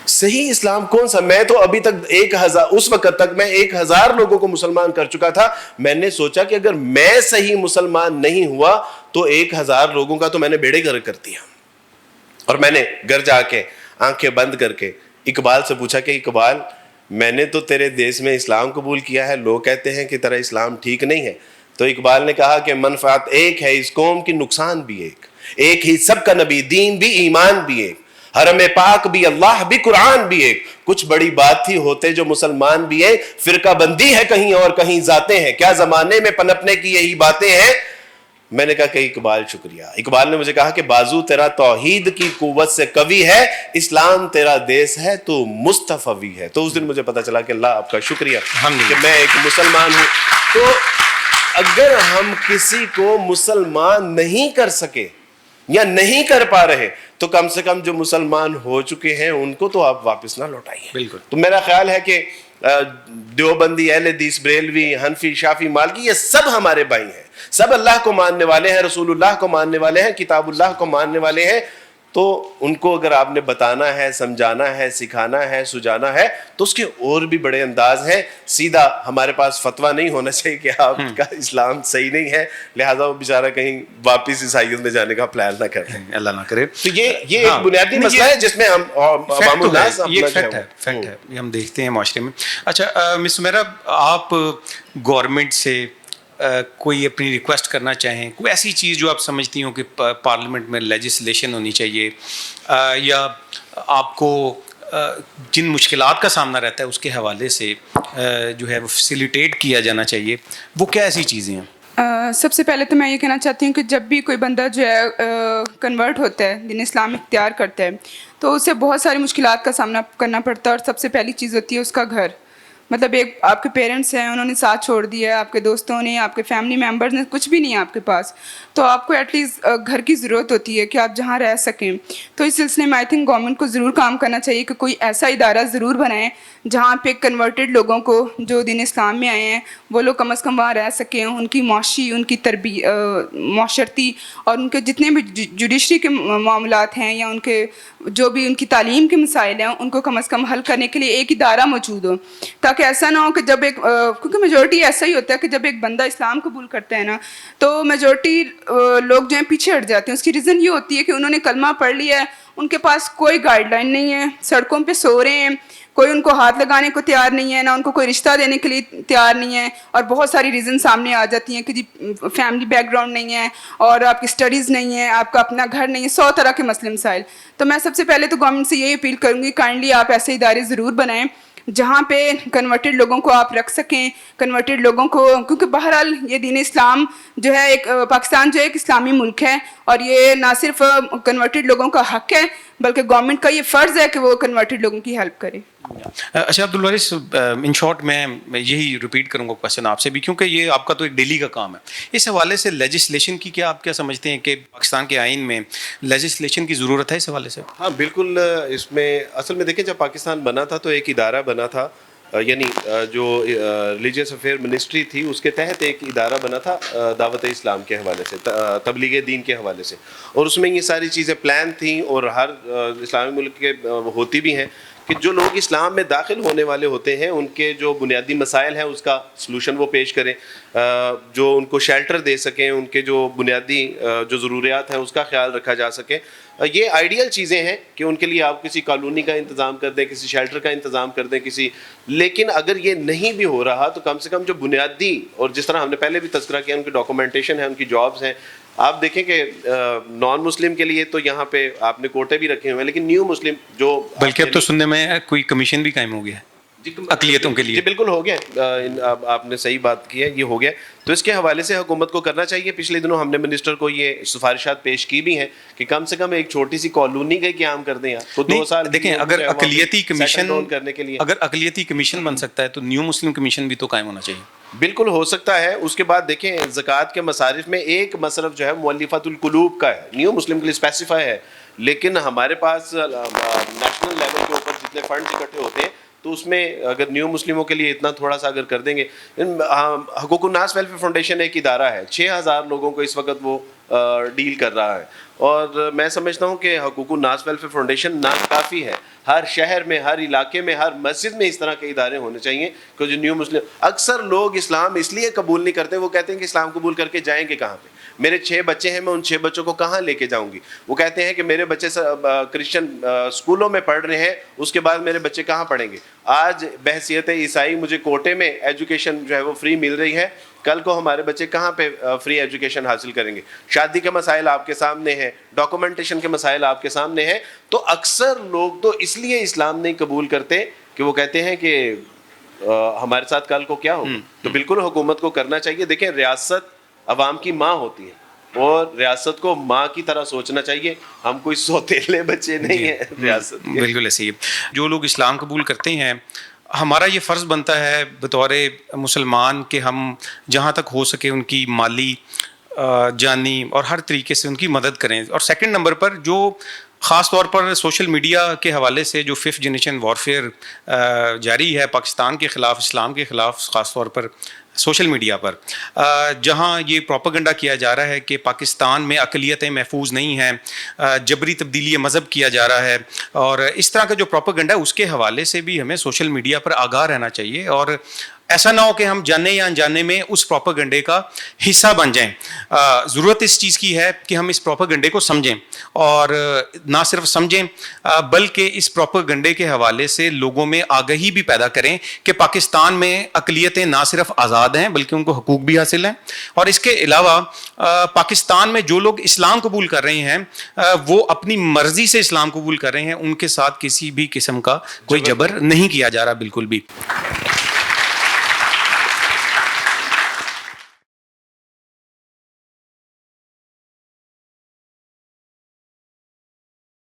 صحیح اسلام کون سا؟ میں تو ابھی تک 1000 اس وقت تک میں 1000 لوگوں کو مسلمان کر چکا تھا. میں نے سوچا کہ اگر میں صحیح مسلمان نہیں ہوا تو 1000 لوگوں کا تو میں نے بیڑے گرک کر دیا. اور میں نے گھر جا کے آنکھیں بند کر کے اقبال سے پوچھا کہ اقبال, میں نے تو تیرے دیس میں اسلام قبول کیا ہے, لوگ کہتے ہیں کہ تیرا اسلام ٹھیک نہیں ہے. تو اقبال نے کہا کہ منفعت ایک ہے اس قوم کی, نقصان بھی ایک ہی سب کا نبی, دین بھی ایمان بھی ایک, حرم پاک بھی, اللہ بھی, قرآن بھی ایک. کچھ بڑی بات تھی ہوتے جو مسلمان بھی ہیں, فرقہ بندی ہے کہیں اور کہیں ذاتیں ہیں, کیا زمانے میں پنپنے کی یہی باتیں ہیں. میں نے کہا کہ اقبال شکریہ. اقبال نے مجھے کہا کہ بازو تیرا توحید کی قوت سے قوی ہے, اسلام تیرا دیس ہے تو مصطفی ہے. تو اس دن مجھے پتا چلا کہ اللہ آپ کا شکریہ کہ میں ایک مسلمان ہوں. تو اگر ہم کسی کو مسلمان نہیں کر سکے یا نہیں کر پا رہے تو کم سے کم جو مسلمان ہو چکے ہیں ان کو تو آپ واپس نہ لوٹائیے. بالکل. تو میرا خیال ہے کہ دیوبندی, اہل حدیث, بریلوی, حنفی, شافی, مالکی, یہ سب ہمارے بھائی ہیں, سب اللہ کو ماننے والے ہیں, رسول اللہ کو ماننے والے ہیں, کتاب اللہ کو ماننے والے ہیں. تو ان کو اگر آپ نے بتانا ہے, سمجھانا ہے, سکھانا ہے, سجانا ہے تو اس کے اور بھی بڑے انداز ہیں. سیدھا ہمارے پاس فتویٰ نہیں ہونا چاہیے کہ آپ کا اسلام صحیح نہیں ہے لہٰذا وہ بیچارہ کہیں واپس عیسائیت میں جانے کا پلان نہ کریں, اللہ نہ کرے. تو یہ ایک بنیادی مسئلہ ہے جس میں ہم عوام الناس یہ فیکٹ ہے, یہ ہم دیکھتے ہیں معاشرے میں. اچھا مس سمیرہ, آپ گورنمنٹ سے کوئی اپنی ریکویسٹ کرنا چاہیں, کوئی ایسی چیز جو آپ سمجھتی ہوں کہ پارلیمنٹ میں لیجسلیشن ہونی چاہیے, یا آپ کو جن مشکلات کا سامنا رہتا ہے اس کے حوالے سے جو ہے وہ فیسیلیٹیٹ کیا جانا چاہیے, وہ کیا ایسی چیزیں ہیں؟ سب سے پہلے تو میں یہ کہنا چاہتی ہوں کہ جب بھی کوئی بندہ جو ہے کنورٹ ہوتا ہے, دین اسلام اختیار کرتا ہے, تو اسے بہت ساری مشکلات کا سامنا کرنا پڑتا ہے. اور سب سے پہلی چیز ہوتی ہے اس کا گھر. مطلب ایک آپ کے پیرنٹس ہیں, انہوں نے ساتھ چھوڑ دیا ہے, آپ کے دوستوں نے, آپ کے فیملی ممبرز نے, کچھ بھی نہیں ہے آپ کے پاس, تو آپ کو ایٹ لیسٹ گھر کی ضرورت ہوتی ہے کہ آپ جہاں رہ سکیں. تو اس سلسلے میں آئی تھنک گورنمنٹ کو ضرور کام کرنا چاہیے کہ کوئی ایسا ادارہ ضرور بنائیں جہاں پہ کنورٹڈ لوگوں کو جو دین اسلام میں آئے ہیں وہ لوگ کم از کم وہاں رہ سکیں, ان کی معاشی, ان کی معاشرتی اور ان کے جتنے بھی جوڈیشری کے معاملات ہیں یا ان کے جو بھی ان کی تعلیم کے مسائل ہیں ان کو کم از کم حل کرنے کے لیے ایک ادارہ موجود ہو, تاکہ ایسا نہ ہو کہ جب ایک کیونکہ میجورٹی ایسا ہی ہوتا ہے کہ جب ایک بندہ اسلام قبول کرتا ہے نا تو میجورٹی لوگ جو ہیں پیچھے ہٹ جاتے ہیں. اس کی ریزن یہ ہوتی ہے کہ انہوں نے کلمہ پڑھ لیا ہے, ان کے پاس کوئی گائیڈ لائن نہیں ہے, سڑکوں پہ سو رہے ہیں, کوئی ان کو ہاتھ لگانے کو تیار نہیں ہے, نہ ان کو کوئی رشتہ دینے کے لیے تیار نہیں ہے, اور بہت ساری ریزن سامنے آ جاتی ہیں کہ جی فیملی بیک گراؤنڈ نہیں ہے, اور آپ کی اسٹڈیز نہیں ہے, آپ کا اپنا گھر نہیں ہے, 100 طرح کے مسئلے مسائل. تو میں سب سے پہلے تو گورنمنٹ سے یہی اپیل کروں گی, کائنڈلی آپ ایسے ادارے ضرور بنائیں جہاں پہ کنورٹڈ لوگوں کو آپ رکھ سکیں, کنورٹڈ لوگوں کو, کیونکہ بہرحال یہ دین اسلام جو ہے ایک پاکستان جو ہے ایک اسلامی ملک ہے, اور یہ نہ صرف کنورٹڈ لوگوں کا حق ہے بلکہ گورنمنٹ کا یہ فرض ہے کہ وہ کنورٹڈ لوگوں کی ہیلپ کرے. اچھا عبدالوارث, ان شارٹ میں یہی ریپیٹ کروں گا کوشچن آپ سے بھی, کیونکہ یہ آپ کا تو ایک ڈیلی کا کام ہے. اس حوالے سے لیجسلیشن کی کیا آپ کیا سمجھتے ہیں کہ پاکستان کے آئین میں لیجسلیشن کی ضرورت ہے اس حوالے سے؟ ہاں بالکل, اس میں اصل میں دیکھیں جب پاکستان بنا تھا تو ایک ادارہ بنا تھا, یعنی جو ریلیجیس افیئر منسٹری تھی اس کے تحت ایک ادارہ بنا تھا دعوت اسلام کے حوالے سے, تبلیغ دین کے حوالے سے, اور اس میں یہ ساری چیزیں پلان تھیں, اور ہر اسلامی ملک کے ہوتی بھی ہیں کہ جو لوگ اسلام میں داخل ہونے والے ہوتے ہیں ان کے جو بنیادی مسائل ہیں اس کا سلوشن وہ پیش کریں, جو ان کو شیلٹر دے سکیں, ان کے جو بنیادی جو ضروریات ہیں اس کا خیال رکھا جا سکے. یہ آئیڈیل چیزیں ہیں کہ ان کے لیے آپ کسی کالونی کا انتظام کر دیں, کسی شیلٹر کا انتظام کر دیں, لیکن اگر یہ نہیں بھی ہو رہا تو کم سے کم جو بنیادی, اور جس طرح ہم نے پہلے بھی تذکرہ کیا, ان کی ڈاکومنٹیشن ہے, ان کی جابز ہیں. آپ دیکھیں کہ نان مسلم کے لیے تو یہاں پہ آپ نے کوٹے بھی رکھے ہوئے ہیں, لیکن نیو مسلم جو, بلکہ اب تو سننے میں کوئی کمیشن بھی قائم ہو گیا ہے اقلیتوں کے لیے. جی بالکل ہو گیا, آپ نے صحیح بات کی ہے, یہ ہو گیا. تو اس کے حوالے سے حکومت کو کرنا چاہیے. پچھلے دنوں ہم نے منسٹر کو یہ سفارشات پیش کی بھی ہیں کہ کم سے کم ایک چھوٹی سی کالونی کا قیام کر دیں. تو 2 سال دیکھیں, اگر اقلیتی کمیشن کرنے کے لیے اگر اقلیتی کمیشن بن سکتا ہے تو نیو مسلم کمیشن بھی تو قائم ہونا چاہیے. بالکل ہو سکتا ہے. اس کے بعد دیکھیں زکوٰۃ کے مصارف میں ایک مصرف جو ہے مؤلفۃ القلوب کا ہے, نیو مسلم کے لیے اسپیسیفائی ہے, لیکن ہمارے پاس نیشنل لیول کے اوپر جتنے فنڈ اکٹھے ہوتے ہیں تو اس میں اگر نیو مسلموں کے لیے اتنا تھوڑا سا اگر کر دیں گے. حقوق الناس ویلفیئر فاؤنڈیشن ایک ادارہ ہے, 6000 لوگوں کو اس وقت وہ ڈیل کر رہا ہے, اور میں سمجھتا ہوں کہ حقوق الناس ویلفیئر فاؤنڈیشن ناکافی ہے. ہر شہر میں, ہر علاقے میں, ہر مسجد میں اس طرح کے ادارے ہونے چاہیے کہ جو نیو مسلم, اکثر لوگ اسلام اس لیے قبول نہیں کرتے, وہ کہتے ہیں کہ اسلام قبول کر کے جائیں گے کہاں پہ, میرے 6 بچے ہیں, میں ان 6 بچوں کو کہاں لے کے جاؤں گی. وہ کہتے ہیں کہ میرے بچے کرسچن اسکولوں میں پڑھ رہے ہیں, اس کے بعد میرے بچے کہاں پڑھیں گے. آج بحیثیت عیسائی مجھے کوٹے میں ایجوکیشن جو ہے وہ فری مل رہی ہے, کل کو ہمارے بچے کہاں پہ فری ایجوکیشن حاصل کریں گے. شادی کے مسائل آپ کے سامنے ہیں, ڈاکومنٹیشن کے مسائل آپ کے سامنے ہیں. تو اکثر لوگ تو اس لیے اسلام نہیں قبول کرتے کہ وہ کہتے ہیں کہ ہمارے ساتھ کل کو کیا ہوگا. تو بالکل حکومت کو کرنا چاہیے. دیکھیں ریاست عوام کی ماں ہوتی ہے, اور ریاست کو ماں کی طرح سوچنا چاہیے. ہم کوئی سوتیلے بچے نہیں ہیں ریاست کے. بالکل ایسے ہی. جو لوگ اسلام قبول کرتے ہیں ہمارا یہ فرض بنتا ہے بطور مسلمان کہ ہم جہاں تک ہو سکے ان کی مالی جانی اور ہر طریقے سے ان کی مدد کریں. اور سیکنڈ نمبر پر جو خاص طور پر سوشل میڈیا کے حوالے سے جو 5th جنریشن وارفیئر جاری ہے پاکستان کے خلاف, اسلام کے خلاف, خاص طور پر سوشل میڈیا پر جہاں یہ پروپیگنڈا کیا جا رہا ہے کہ پاکستان میں اقلیتیں محفوظ نہیں ہیں, جبری تبدیلی مذہب کیا جا رہا ہے, اور اس طرح کا جو پروپیگنڈا ہے اس کے حوالے سے بھی ہمیں سوشل میڈیا پر آگاہ رہنا چاہیے, اور ایسا نہ ہو کہ ہم جانے یا انجانے میں اس پروپیگنڈے کا حصہ بن جائیں. ضرورت اس چیز کی ہے کہ ہم اس پروپیگنڈے کو سمجھیں, اور نہ صرف سمجھیں بلکہ اس پروپیگنڈے کے حوالے سے لوگوں میں آگہی بھی پیدا کریں کہ پاکستان میں اقلیتیں نہ صرف آزاد ہیں بلکہ ان کو حقوق بھی حاصل ہیں. اور اس کے علاوہ پاکستان میں جو لوگ اسلام قبول کر رہے ہیں وہ اپنی مرضی سے اسلام قبول کر رہے ہیں, ان کے ساتھ کسی بھی قسم کا کوئی جبر نہیں کیا جا رہا بالکل بھی.